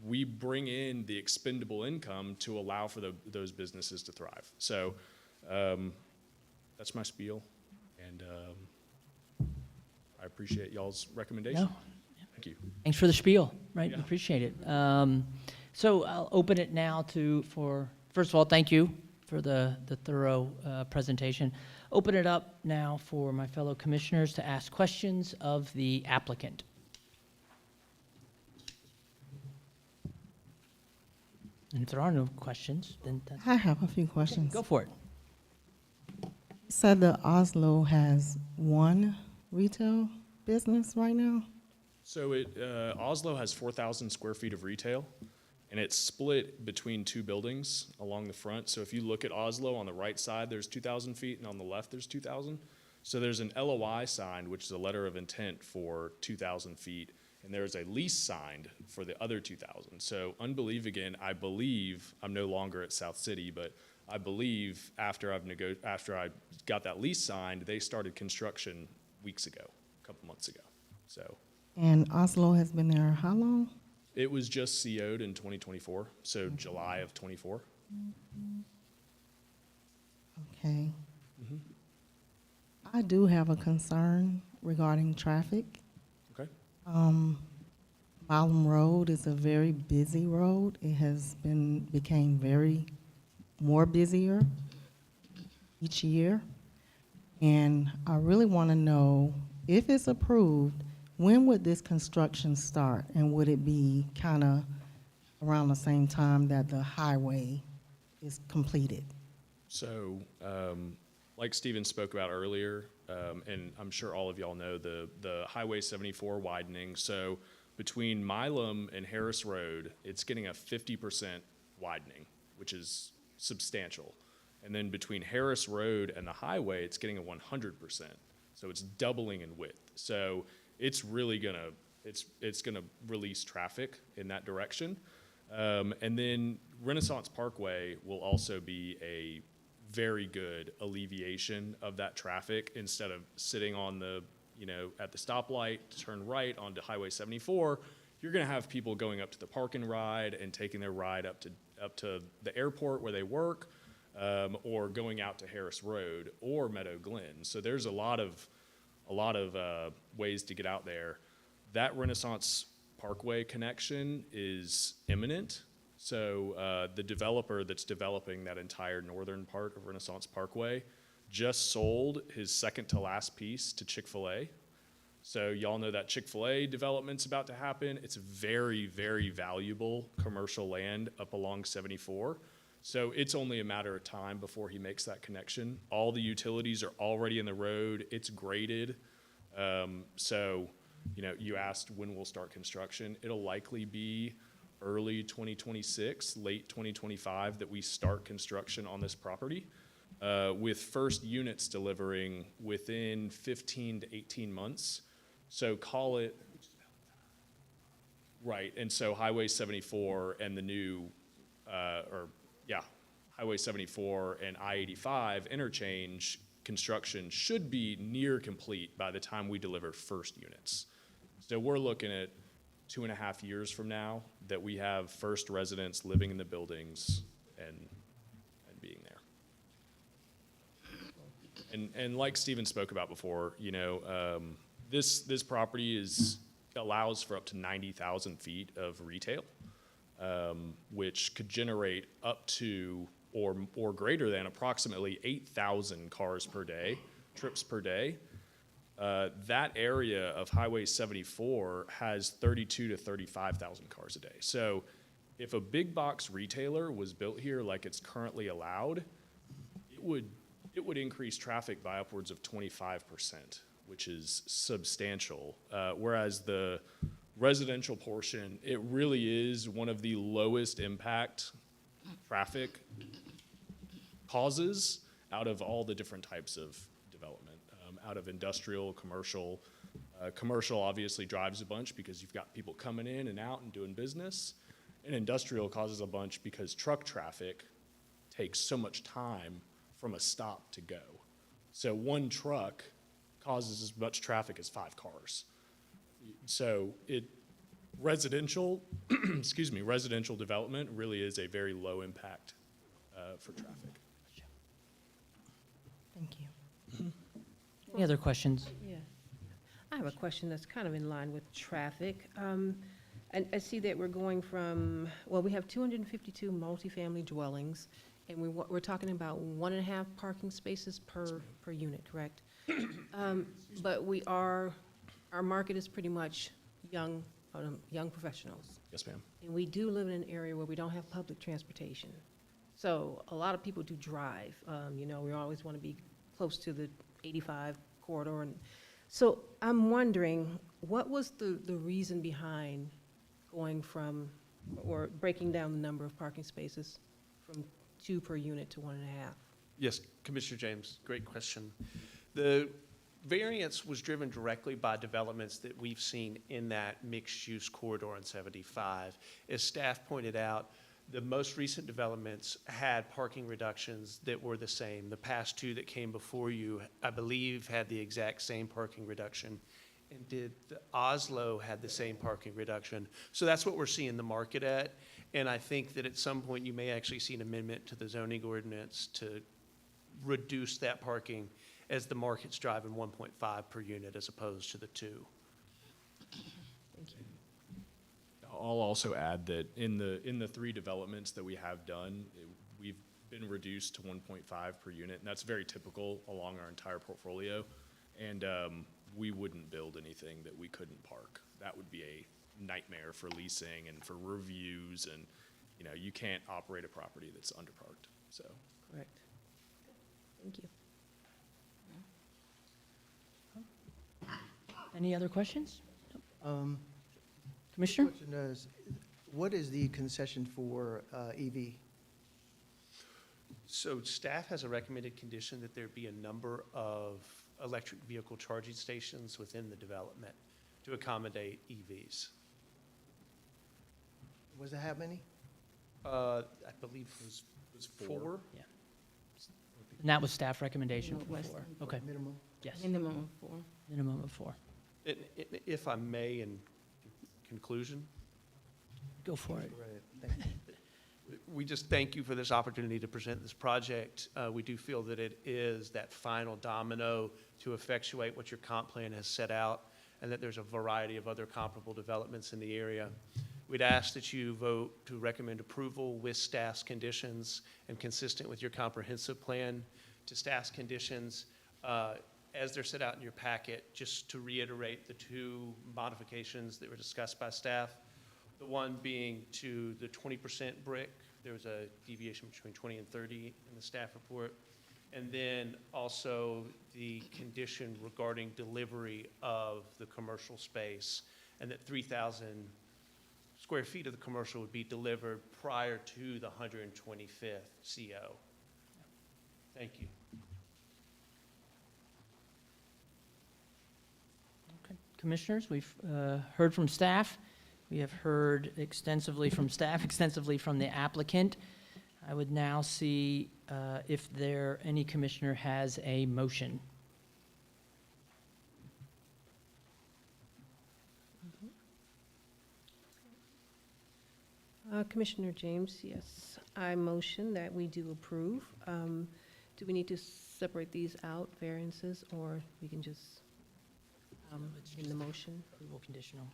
we bring in the expendable income to allow for those businesses to thrive. So that's my spiel, and I appreciate y'all's recommendation. No. Thank you. Thanks for the spiel, right? Yeah. Appreciate it. So I'll open it now first of all, thank you for the thorough presentation. Open it up now for my fellow commissioners to ask questions of the applicant. And if there are no questions, then I have a few questions. go for it. You said that Oslo has one retail business right now? So Oslo has 4,000 square feet of retail, and it's split between two buildings along the front. So if you look at Oslo, on the right side, there's 2,000 feet, and on the left, there's 2,000. So there's an LOI signed, which is a letter of intent for 2,000 feet, and there's a lease signed for the other 2,000. So Unbelieve Again, I believe, I'm no longer at South City, but I believe after I got that lease signed, they started construction weeks ago, a couple months ago. So And Oslo has been there how long? it was just CO'd in 2024, so July of 24. Okay. I do have a concern regarding traffic. Okay. Milam Road is a very busy road. It has became very more busier each year. And I really want to know, if it's approved, when would this construction start? And would it be kind of around the same time that the highway is completed? So, like Steven spoke about earlier, and I'm sure all of y'all know the Highway 74 widening. So between Milam and Harris Road, it's getting a 50% widening, which is substantial. And then between Harris Road and the highway, it's getting a 100%. So it's doubling in width. So it's really it's gonna release traffic in that direction. And then Renaissance Parkway will also be a very good alleviation of that traffic. Instead of sitting on at the stoplight to turn right onto Highway 74, you're gonna have people going up to the park and ride and taking their ride up to the airport where they work, or going out to Harris Road or Meadow Glen. So there's a lot of ways to get out there. That Renaissance Parkway connection is imminent. So the developer that's developing that entire northern part of Renaissance Parkway just sold his second to last piece to Chick-fil-A. So y'all know that Chick-fil-A development's about to happen. It's very, very valuable commercial land up along 74. So it's only a matter of time before he makes that connection. All the utilities are already in the road. It's graded. So, you asked when we'll start construction. It'll likely be early 2026, late 2025, that we start construction on this property, with first units delivering within 15 to 18 months. So call it, right, and so Highway 74 and the new, Highway 74 and I-85 interchange construction should be near complete by the time we deliver first units. So we're looking at 2.5 years from now that we have first residents living in the buildings and being there. And like Stephen spoke about before, you know, this property allows for up to 90,000 feet of retail, which could generate up to or greater than approximately 8,000 cars per day, trips per day. That area of Highway 74 has 32 to 35,000 cars a day. So if a big box retailer was built here like it's currently allowed, it would increase traffic by upwards of 25%, which is substantial. Whereas the residential portion, it really is one of the lowest impact traffic causes out of all the different types of development, out of industrial, commercial. Commercial obviously drives a bunch because you've got people coming in and out and doing business. And industrial causes a bunch because truck traffic takes so much time from a stop to go. So one truck causes as much traffic as 5 cars. So residential, residential development really is a very low impact for traffic. Thank you. Any other questions? Yeah. I have a question that's kind of in line with traffic. And I see that we're going from, well, we have 252 multifamily dwellings, and we're talking about 1.5 parking spaces per unit, correct? But our market is pretty much young professionals. Yes, ma'am. And we do live in an area where we don't have public transportation. So a lot of people do drive. You know, we always want to be close to the 85 corridor. And so I'm wondering, what was the reason behind going from, or breaking down the number of parking spaces from 2 per unit to 1.5? Yes, Commissioner James, great question. The variance was driven directly by developments that we've seen in that mixed-use corridor on 75. As staff pointed out, the most recent developments had parking reductions that were the same. The past 2 that came before you, I believe, had the exact same parking reduction. And did the Oslo had the same parking reduction? So that's what we're seeing the market at. And I think that at some point you may actually see an amendment to the zoning ordinance to reduce that parking as the market's driving 1.5 per unit as opposed to the 2. Thank you. I'll also add that in the 3 developments that we have done, we've been reduced to 1.5 per unit, and that's very typical along our entire portfolio. And we wouldn't build anything that we couldn't park. That would be a nightmare for leasing and for reviews, and you know, you can't operate a property that's underparked. So Correct. Thank you. Any other questions? Commissioner? Question is, what is the concession for EV? So staff has a recommended condition that there be a number of electric vehicle charging stations within the development to accommodate EVs. Was it how many? I believe it was 4. Yeah. And that was staff recommendation No, for less 4. than Okay, Minimum? yes, Minimum of 4. minimum of 4. If I may, in conclusion, Go for it. Right, thank you. we just thank you for this opportunity to present this project. We do feel that it is that final domino to effectuate what your comp plan has set out, and that there's a variety of other comparable developments in the area. We'd ask that you vote to recommend approval with staff's conditions and consistent with your comprehensive plan to staff's conditions as they're set out in your packet. Just to reiterate the 2 modifications that were discussed by staff, the one being to the 20% brick. There was a deviation between 20 and 30 in the staff report. And then also the condition regarding delivery of the commercial space, and that 3,000 square feet of the commercial would be delivered prior to the 125th CO. Thank you. Okay. Commissioners, we've heard from staff. We have heard extensively from staff, extensively from the applicant. I would now see if any commissioner has a motion. Commissioner James, yes, I motion that we do approve. Do we need to separate these out, variances, or we can just, in the motion? Approval conditional.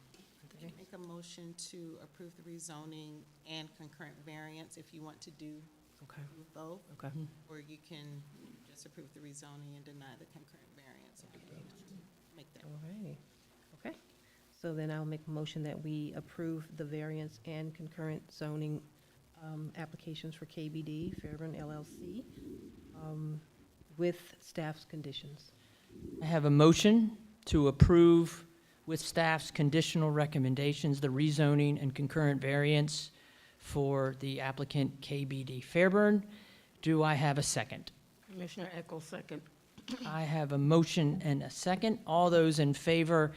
Make a motion to approve the rezoning and concurrent variance if you want to do Okay, both, okay. or you can just approve the rezoning and deny the concurrent variance if you want to make that. All righty, okay. So then I'll make a motion that we approve the variance and concurrent zoning applications for KBD, Fairburn LLC, with staff's conditions. I have a motion to approve with staff's conditional recommendations, the rezoning and concurrent variance for the applicant KBD Fairburn. Do I have a second? Commissioner Echols, second. I have a motion and a second. All those in favor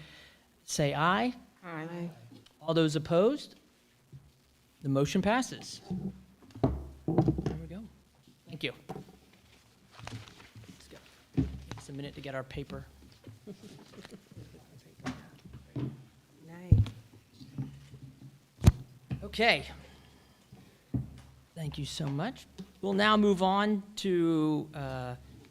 say aye. Aye. All those opposed? The motion passes. There we go. Thank you. Let's go. Give us a minute to get our paper. Nice. Okay. Thank you so much. We'll now move on to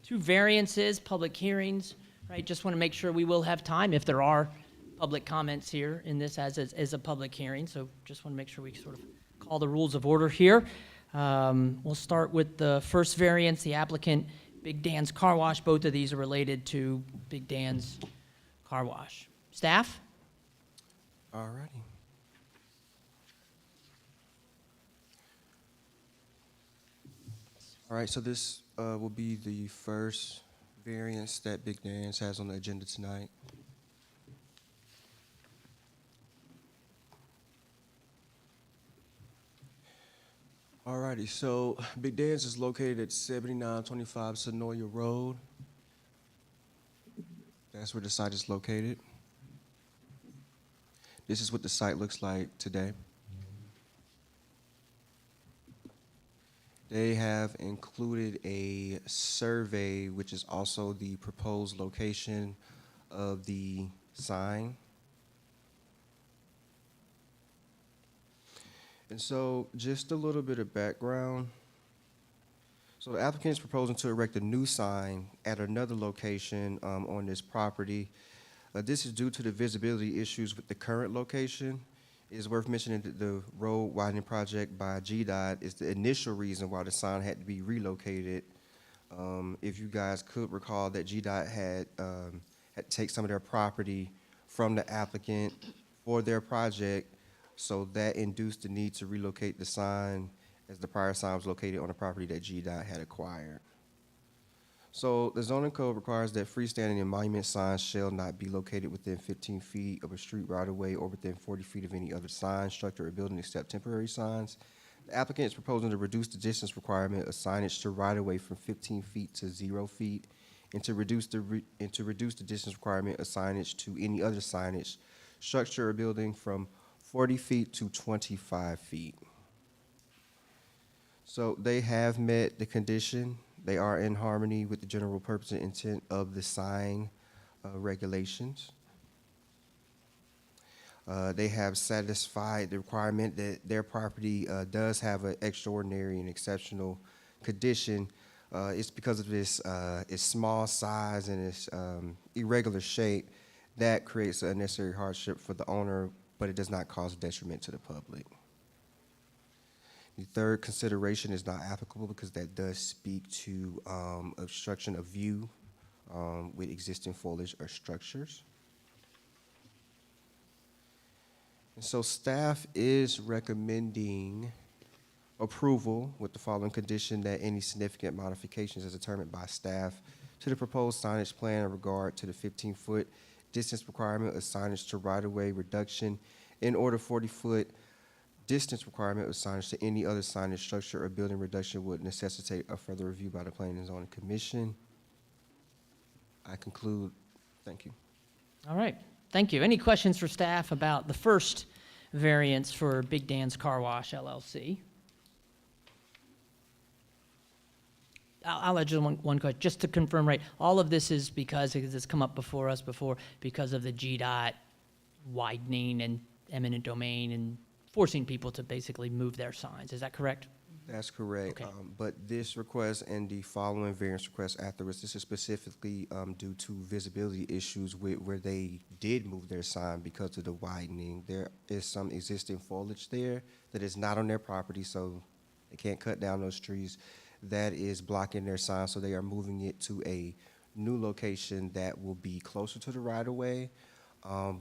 two variances, public hearings, right? Just want to make sure we will have time if there are public comments here in this as a public hearing. So just want to make sure we sort of call the rules of order here. We'll start with the first variance, the applicant, Big Dan's Car Wash. Both of these are related to Big Dan's Car Wash. Staff? All righty. All right, so this will be the first variance that Big Dan's has on the agenda tonight. All righty, so Big Dan's is located at 7925 Sonoya Road. That's where the site is located. This is what the site looks like today. They have included a survey, which is also the proposed location of the sign. And so just a little bit of background. So the applicant is proposing to erect a new sign at another location on this property. This is due to the visibility issues with the current location. It is worth mentioning that the road widening project by GDOT is the initial reason why the sign had to be relocated. If you guys could recall that GDOT had to take some of their property from the applicant for their project, so that induced the need to relocate the sign, as the prior sign was located on the property that GDOT had acquired. So the zoning code requires that freestanding and monument signs shall not be located within 15 feet of a street right-of-way or within 40 feet of any other sign, structure, or building except temporary signs. The applicant is proposing to reduce the distance requirement of signage to right-of-way from 15 feet to 0 feet, and to reduce the distance requirement of signage to any other signage, structure, or building from 40 feet to 25 feet. So they have met the condition. They are in harmony with the general purpose and intent of the sign regulations. They have satisfied the requirement that their property does have an extraordinary and exceptional condition. It's because of its small size and its irregular shape that creates an unnecessary hardship for the owner, but it does not cause detriment to the public. The third consideration is not applicable because that does speak to obstruction of view with existing foliage or structures. And so staff is recommending approval with the following condition: that any significant modifications as determined by staff to the proposed signage plan in regard to the 15-foot distance requirement of signage to right-of-way reduction in order 40-foot distance requirement of signage to any other signage structure or building reduction would necessitate a further review by the Planning and Zoning Commission. I conclude. Thank you. All right, thank you. Any questions for staff about the first variance for Big Dan's Car Wash LLC? I'll add just one question, just to confirm, right? All of this is because it's come up before us before, because of the GDOT widening and eminent domain and forcing people to basically move their signs. Is that correct? That's correct. Okay. But this request and the following variance request afterwards, this is specifically due to visibility issues where they did move their sign because of the widening. There is some existing foliage there that is not on their property, so they can't cut down those trees. That is blocking their sign, so they are moving it to a new location that will be closer to the right-of-way,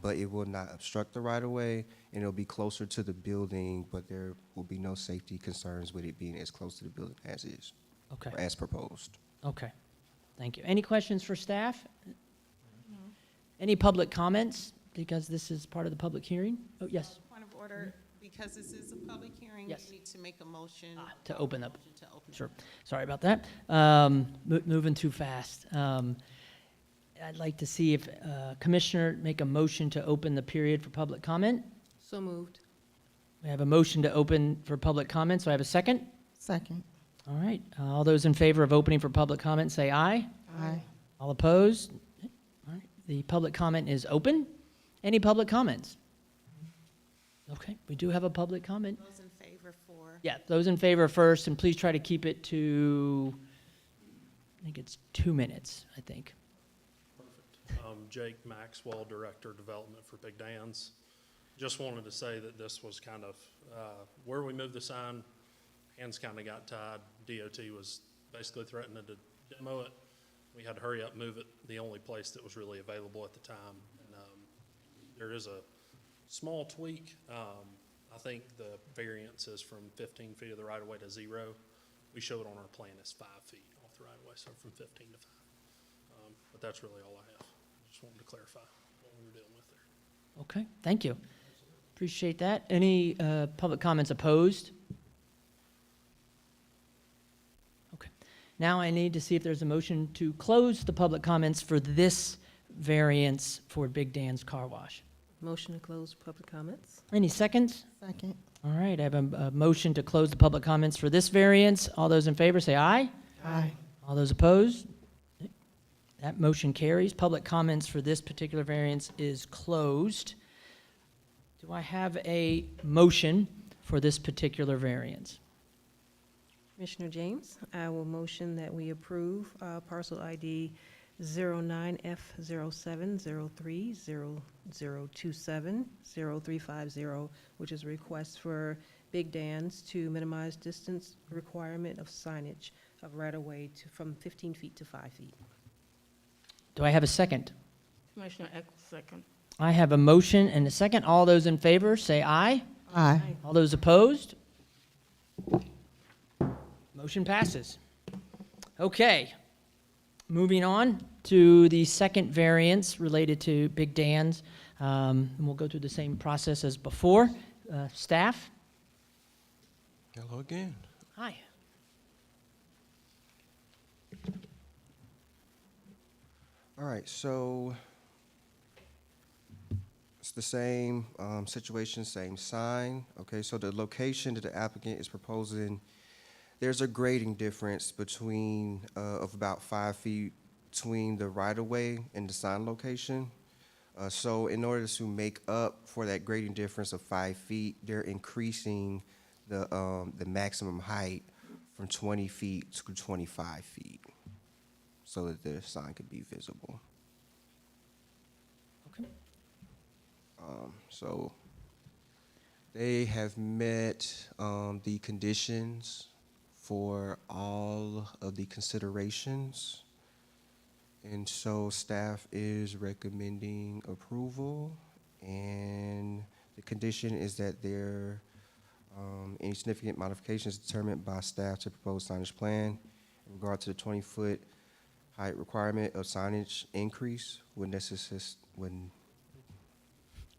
but it will not obstruct the right-of-way, and it'll be closer to the building, but there will be no safety concerns with it being as close to the building as is, Okay, or as proposed. okay. Thank you. Any questions for staff? Any public comments, because this is part of the public hearing? Oh, yes, Point of order, because this is a public hearing, you Yes. need to make a motion. to open up. Motion to open. Sure. Sorry about that. Moving too fast. I'd like to see if Commissioner make a motion to open the period for public comment. So moved. We have a motion to open for public comment, so I have a second. Second. All right. All those in favor of opening for public comment, say aye. Aye. All opposed? All right. The public comment is open. Any public comments? Okay, we do have a public comment. Those in favor for, Yeah, those in favor first, and please try to keep it to, I think it's 2 minutes, I think. Jake Maxwell, Director of Development for Big Dan's. Just wanted to say that this was kind of, where we moved the sign, hands kind of got tied. DOT was basically threatening to demo it. We had to hurry up, move it, the only place that was really available at the time. And there is a small tweak. I think the variance is from 15 feet of the right-of-way to 0. We show it on our plan as 5 feet off the right-of-way, so from 15 to 5. But that's really all I have. Just wanted to clarify what we were dealing with there. Okay, thank you. Appreciate that. Any public comments opposed? Okay. Now I need to see if there's a motion to close the public comments for this variance for Big Dan's Car Wash. Motion to close public comments. Any seconds? Second. All right, I have a motion to close the public comments for this variance. All those in favor say aye. Aye. All those opposed? That motion carries. Public comments for this particular variance is closed. Do I have a motion for this particular variance? Commissioner James, I will motion that we approve parcel ID 09F070300270350, which is a request for Big Dan's to minimize distance requirement of signage of right-of-way from 15 feet to 5 feet. Do I have a second? Commissioner Eccles, second. I have a motion and a second. All those in favor, say aye. Aye. All those opposed? Motion passes. Okay. Moving on to the second variance related to Big Dan's. And we'll go through the same process as before. Staff? Hello again. Hi. All right, so it's the same situation, same sign. Okay, so the location that the applicant is proposing, there's a grading difference between of about 5 feet between the right-of-way and the sign location. So in order to make up for that grading difference of 5 feet, they're increasing the maximum height from 20 feet to 25 feet so that the sign could be visible. Okay. So they have met the conditions for all of the considerations. And so staff is recommending approval, and the condition is that there any significant modifications determined by staff to proposed signage plan in regard to the 20-foot height requirement of signage increase would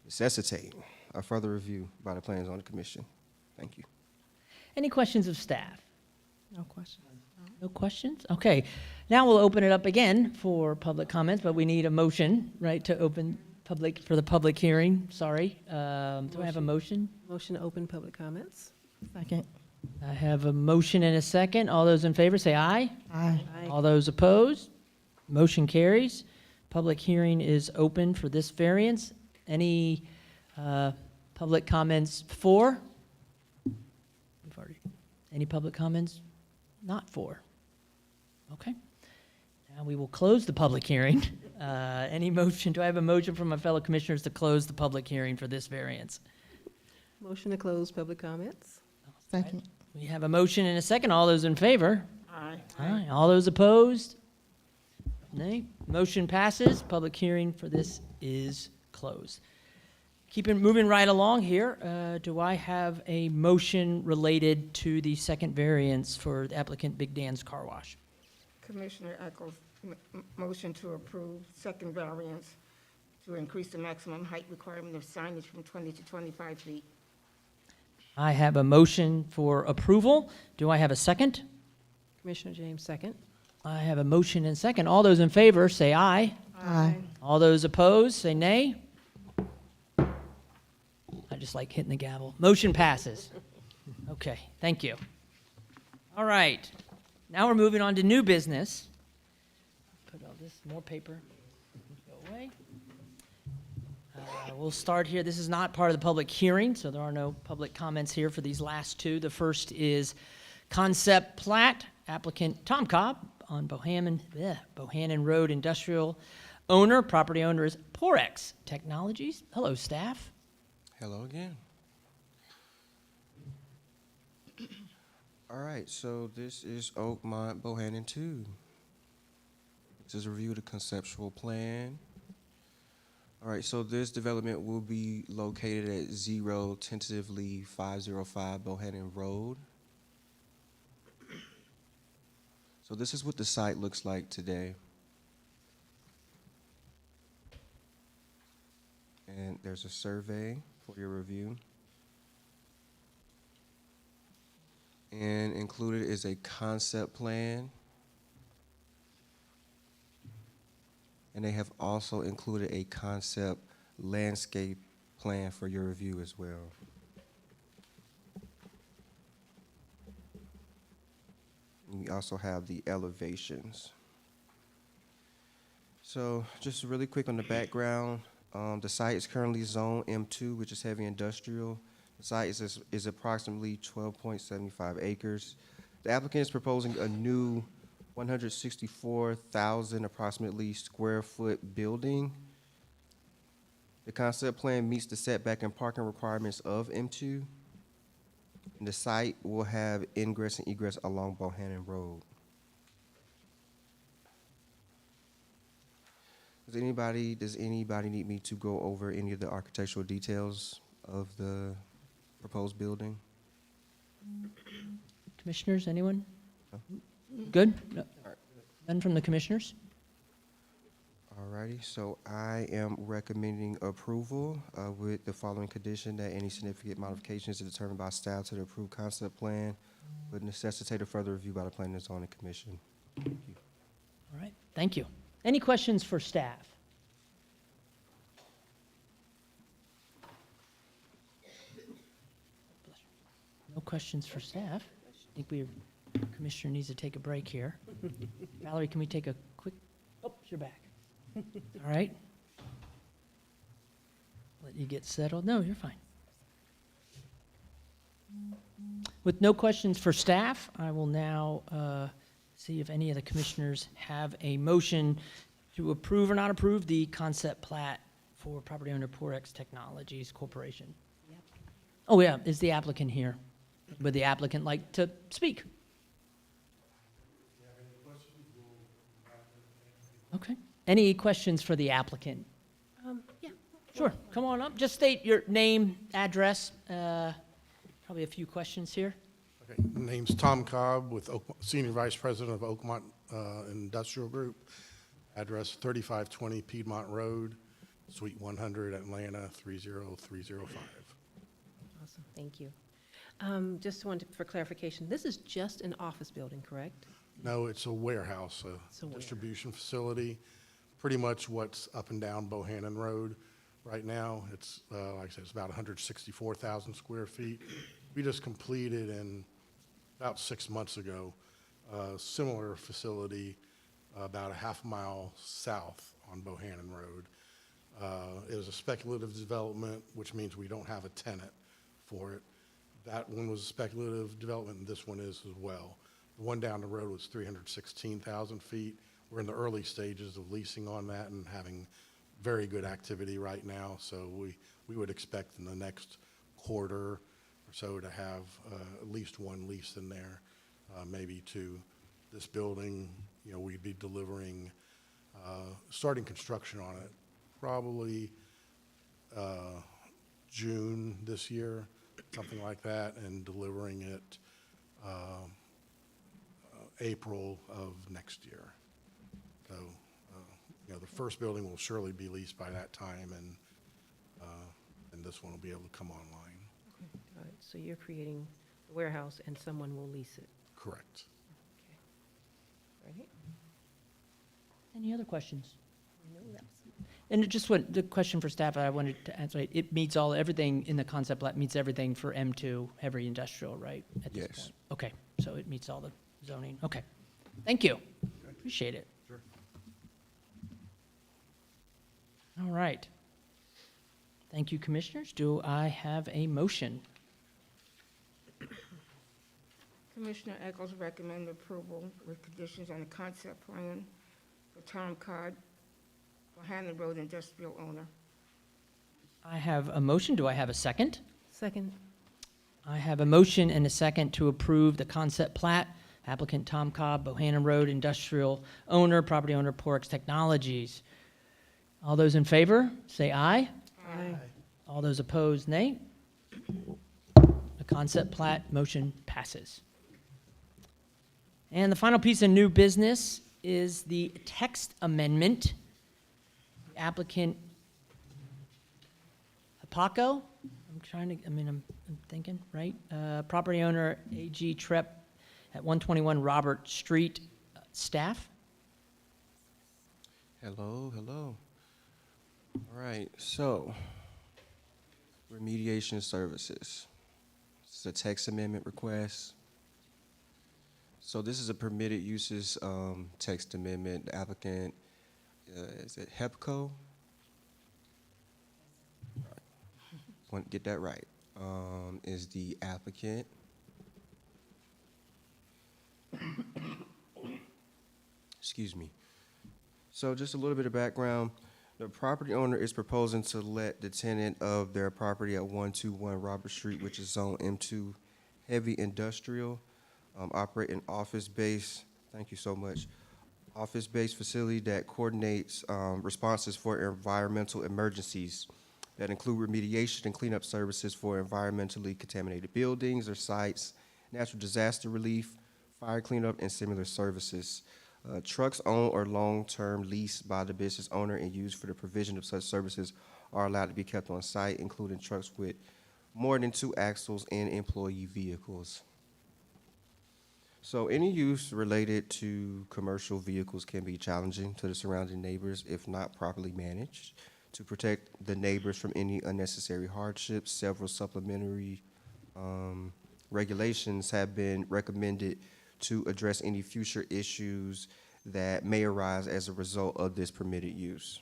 necessitate a further review by the Planning and Zoning Commission. Thank you. Any questions of staff? No questions. No questions? Okay. Now we'll open it up again for public comments, but we need a motion, right, to open for the public hearing. Sorry. Do I have a motion? Motion to open public comments. Second. I have a motion and a second. All those in favor say aye. Aye. Aye. All those opposed? Motion carries. Public hearing is open for this variance. Any public comments for? Any public comments not for? Okay. Now we will close the public hearing. Any motion? Do I have a motion from my fellow commissioners to close the public hearing for this variance? Motion to close public comments. Second. We have a motion and a second. All those in favor? Aye. Aye. All those opposed? Nay. Motion passes. Public hearing for this is closed. Moving right along here, do I have a motion related to the second variance for the applicant Big Dan's Car Wash? Commissioner Eccles, motion to approve second variance to increase the maximum height requirement of signage from 20 to 25 feet. I have a motion for approval. Do I have a second? Commissioner James, second. I have a motion and second. All those in favor say aye. Aye. All those opposed say nay. I just like hitting the gavel. Motion passes. Okay, thank you. All right, now we're moving on to new business. Put all this, more paper, go away. We'll start here. This is not part of the public hearing, so there are no public comments here for these last two. The first is concept plat, applicant Tom Cobb on Bohannon Road Industrial owner. Property owner is Porex Technologies. Hello, staff. Hello again. All right, so this is Oakmont Bohannon 2. This is a review of the conceptual plan. All right, so this development will be located at 0, tentatively 505 Bohannon Road. So this is what the site looks like today. And there's a survey for your review. And included is a concept plan. And they have also included a concept landscape plan for your review as well. And we also have the elevations. So just really quick on the background. The site is currently zone M2, which is heavy industrial. The site is approximately 12.75 acres. The applicant is proposing a new 164,000 approximately square foot building. The concept plan meets the setback and parking requirements of M2. And the site will have ingress and egress along Bohannon Road. Does anybody need me to go over any of the architectural details of the proposed building? Commissioners, anyone? Good? No. None from the commissioners? All righty, so I am recommending approval with the following condition: that any significant modifications are determined by staff to the approved concept plan would necessitate a further review by the Planning and Zoning Commission. Thank you. All right, thank you. Any questions for staff? No questions for staff. I think Commissioner needs to take a break here. Valerie, can we take a quick, you're back. All right. Let you get settled. No, you're fine. With no questions for staff, I will now see if any of the commissioners have a motion to approve or not approve the concept plat for property owner Porex Technologies Corporation. Yep. Oh, yeah, is the applicant here? Would the applicant like to speak? Okay. Any questions for the applicant? Yeah. Sure, come on up. Just state your name, address, probably a few questions here. Okay, my name's Tom Cobb with Senior Vice President of Oakmont Industrial Group. Address 3520 Piedmont Road, Suite 100, Atlanta 30305. Awesome, thank you. Just wanted for clarification, this is just an office building, correct? No, it's a warehouse, It's a a warehouse. distribution facility, pretty much what's up and down Bohannon Road right now. It's, like I said, it's about 164,000 square feet. We just completed about 6 months ago, a similar facility about a half mile south on Bohannon Road. It is a speculative development, which means we don't have a tenant for it. That one was a speculative development, and this one is as well. The one down the road was 316,000 feet. We're in the early stages of leasing on that and having very good activity right now. So we would expect in the next quarter or so to have at least one lease in there, maybe two. This building, we'd be delivering, starting construction on it probably June this year, something like that, and delivering it April of next year. So, the first building will surely be leased by that time, and this one will be able to come online. All right, so you're creating the warehouse and someone will lease it. Correct. Right? Any other questions? And just the question for staff I wanted to answer, it meets everything in the concept plat meets everything for M2 heavy industrial, right? At this Yes. point? Okay, so it meets all the zoning. Okay, thank you. Appreciate it. Sure. All right. Thank you, commissioners. Do I have a motion? Commissioner Echols recommend approval with conditions on the concept plan for Tom Cobb, Bohannon Road industrial owner. I have a motion. Do I have a second? Second. I have a motion and a second to approve the concept plat. Applicant Tom Cobb, Bohannon Road industrial owner, property owner, Porex Technologies. All those in favor, say aye. Aye. All those opposed, nay. The concept plat motion passes. And the final piece of new business is the text amendment. Applicant Apaco, I'm thinking, right? Property owner A.G. Trepp at 121 Robert Street. Staff? Hello. All right, so remediation services. This is a text amendment request. So this is a permitted uses text amendment. The applicant, is it HEPCO? Want to get that right. Is the applicant. Excuse me. So just a little bit of background. The property owner is proposing to let the tenant of their property at 121 Robert Street, which is zone M2 heavy industrial, operate an office-based, thank you so much, office-based facility that coordinates responses for environmental emergencies that include remediation and cleanup services for environmentally contaminated buildings or sites, natural disaster relief, fire cleanup, and similar services. Trucks owned or long-term leased by the business owner and used for the provision of such services are allowed to be kept on site, including trucks with more than 2 axles and employee vehicles. So any use related to commercial vehicles can be challenging to the surrounding neighbors if not properly managed. To protect the neighbors from any unnecessary hardships, several supplementary regulations have been recommended to address any future issues that may arise as a result of this permitted use.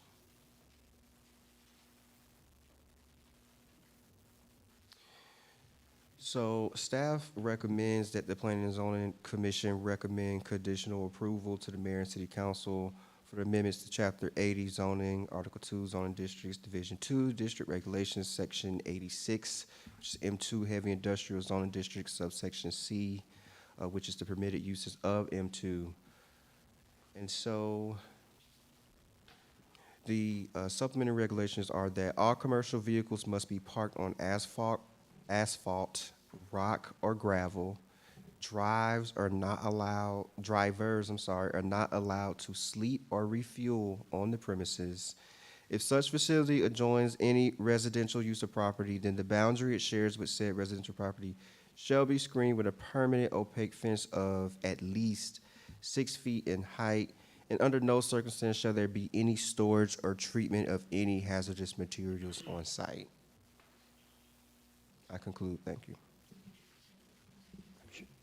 So staff recommends that the Planning and Zoning Commission recommend conditional approval to the mayor and city council for the amendments to Chapter 80 zoning, Article 2 zoning districts, Division 2 district regulations, Section 86, which is M2 heavy industrial zoning district, subsection C, which is the permitted uses of M2. And so the supplementary regulations are that all commercial vehicles must be parked on asphalt, rock, or gravel. Drivers are not allowed to sleep or refuel on the premises. If such facility adjoins any residential use of property, then the boundary it shares with said residential property shall be screened with a permanent opaque fence of at least 6 feet in height, and under no circumstance shall there be any storage or treatment of any hazardous materials on site. I conclude. Thank you.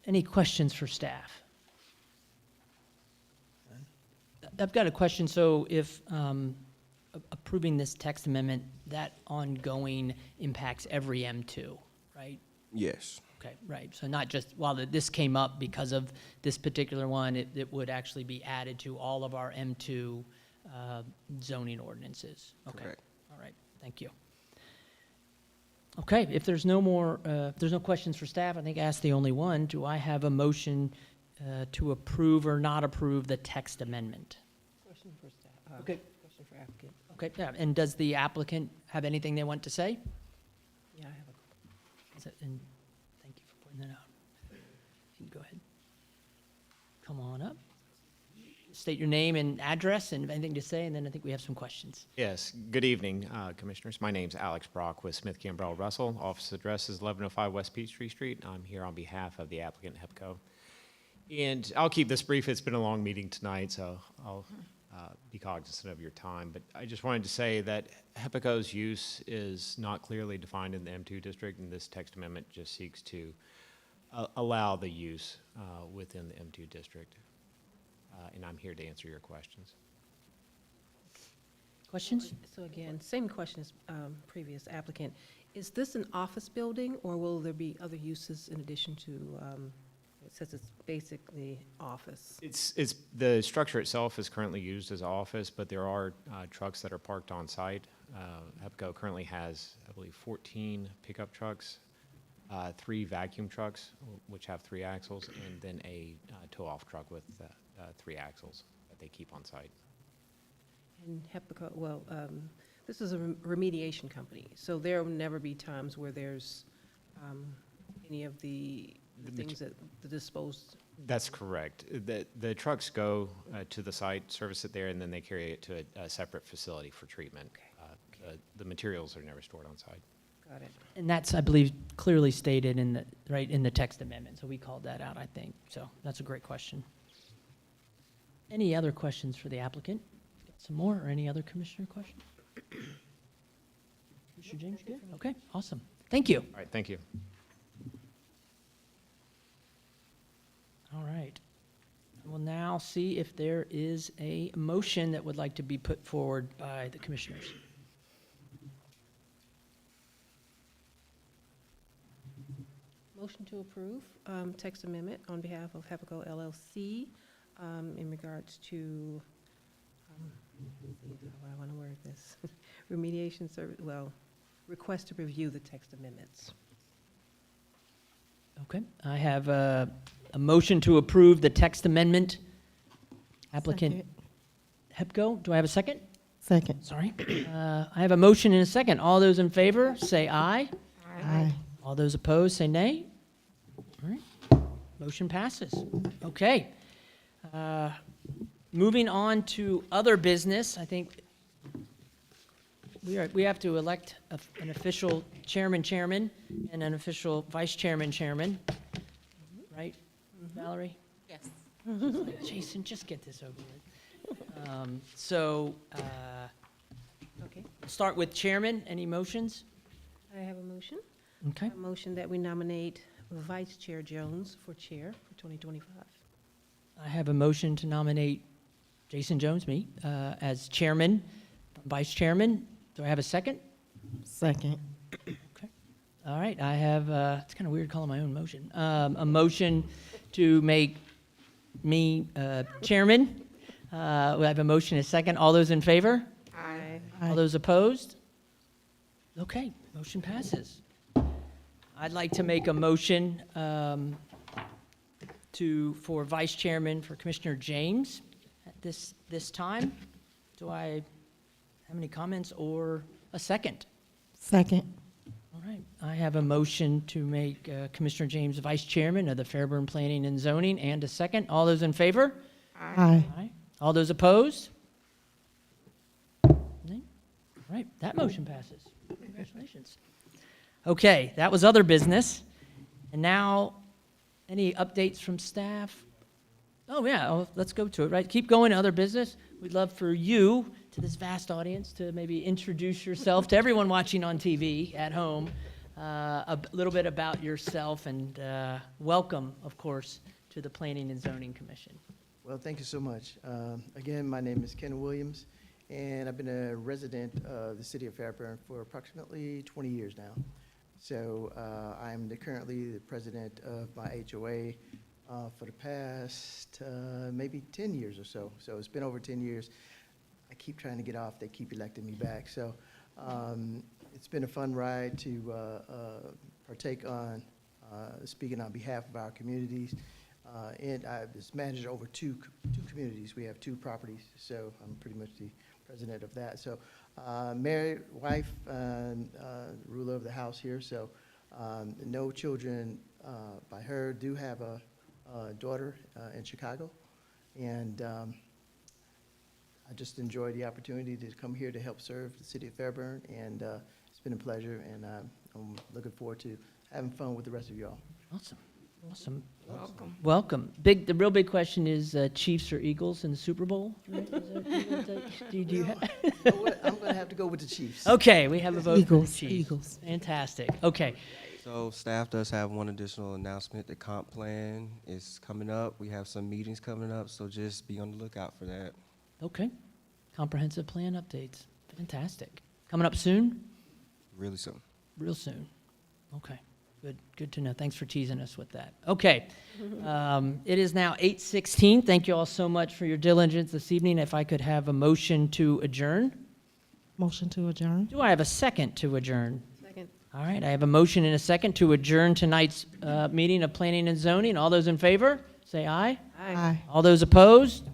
Any questions for staff? I've got a question. So if approving this text amendment, that ongoing impacts every M2, right? Yes. Okay, right. So not just, while this came up because of this particular one, it would actually be added to all of our M2 zoning ordinances. Okay. Correct. All right, thank you. Okay, if there's no more, if there's no questions for staff, I think ask the only one. Do I have a motion to approve or not approve the text amendment? Question for staff. Okay. Question for applicant. Okay, yeah, and does the applicant have anything they want to say? Yeah, I have a. And thank you for pointing that out. You can go ahead. Come on up. State your name and address and anything to say, and then I think we have some questions. Yes, good evening, Commissioners. My name's Alex Brock with Smith Gambrell Russell. Office address is 1105 West Peachtree Street. I'm here on behalf of the applicant, HEPCO. And I'll keep this brief. It's been a long meeting tonight, so I'll be cognizant of your time. But I just wanted to say that HEPCO's use is not clearly defined in the M2 district, and this text amendment just seeks to allow the use within the M2 district. And I'm here to answer your questions. Questions? So again, same question as previous applicant. Is this an office building, or will there be other uses in addition to, it says it's basically office? It's the structure itself is currently used as office, but there are trucks that are parked on site. HEPCO currently has, I believe, 14 pickup trucks, 3 vacuum trucks, which have 3 axles, and then a tow-off truck with 3 axles that they keep on site. And HEPCO, well, this is a remediation company, so there will never be times where there's any of the things that the disposed. That's correct. The trucks go to the site, service it there, and then they carry it to a separate facility for treatment. The materials are never stored on site. Got it. And that's, I believe, clearly stated in the text amendment, so we called that out, I think. So that's a great question. Any other questions for the applicant? Got some more, or any other commissioner questions? Commissioner James, you good? Okay, awesome. Thank you. All right, thank you. All right. We'll now see if there is a motion that would like to be put forward by the commissioners. Motion to approve text amendment on behalf of HEPCO LLC in regards to, how I want to word this, remediation service, well, request to review the text amendments. Okay, I have a motion to approve the text amendment. Applicant HEPCO, do I have a second? Second. Sorry. I have a motion and a second. All those in favor, say aye. Aye. All those opposed, say nay. All right, motion passes. Okay. Moving on to other business, I think we have to elect an official chairman and an official vice chairman, right, Valerie? Yes. Jason, just get this over with. Okay. Start with chairman. Any motions? I have a motion. Okay. A motion that we nominate Vice Chair Jones for chair for 2025. I have a motion to nominate Jason Jones, me, as chairman, vice chairman. Do I have a second? Second. Okay. All right, I have, it's kind of weird calling my own motion. A motion to make me chairman. We have a motion and a second. All those in favor? Aye. All those opposed? Okay, motion passes. I'd like to make a motion for vice chairman for Commissioner James at this time. Do I have any comments or a second? Second. All right, I have a motion to make Commissioner James vice chairman of the Fairburn Planning and Zoning, and a second. All those in favor? Aye. Aye. All those opposed? Nay? All right, that motion passes. Congratulations. Okay, that was other business. And now, any updates from staff? Oh, yeah, let's go to it, right? Keep going, other business. We'd love for you, to this vast audience, to maybe introduce yourself to everyone watching on TV at home, a little bit about yourself, and welcome, of course, to the Planning and Zoning Commission. Well, thank you so much. Again, my name is Ken Williams, and I've been a resident of the city of Fairburn for approximately 20 years now. So I'm currently the president of my HOA for the past maybe 10 years or so. So it's been over 10 years. I keep trying to get off. They keep electing me back. So it's been a fun ride to partake on speaking on behalf of our communities. And I've managed over two communities. We have 2 properties, so I'm pretty much the president of that. So married, wife, ruler of the house here. So no children by her. Do have a daughter in Chicago, and I just enjoy the opportunity to come here to help serve the city of Fairburn, and it's been a pleasure, and I'm looking forward to having fun with the rest of y'all. Awesome, awesome. Welcome. Welcome. The real big question is Chiefs or Eagles in the Super Bowl? Right? Do you have? You know what? I'm going to have to go with the Chiefs. Okay, we have a vote for the Eagles, Chiefs. Eagles. Fantastic. Okay. So staff does have one additional announcement. The comp plan is coming up. We have some meetings coming up, so just be on the lookout for that. Okay. Comprehensive plan updates. Fantastic. Coming up soon? Really soon. Real soon. Okay. Good to know. Thanks for teasing us with that. Okay. It is now 8:16. Thank you all so much for your diligence this evening. If I could have a motion to adjourn. Motion to adjourn? Do I have a second to adjourn? Second. All right, I have a motion and a second to adjourn tonight's meeting of Planning and Zoning. All those in favor, say aye. Aye. All those opposed?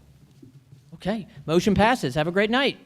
Okay, motion passes. Have a great night.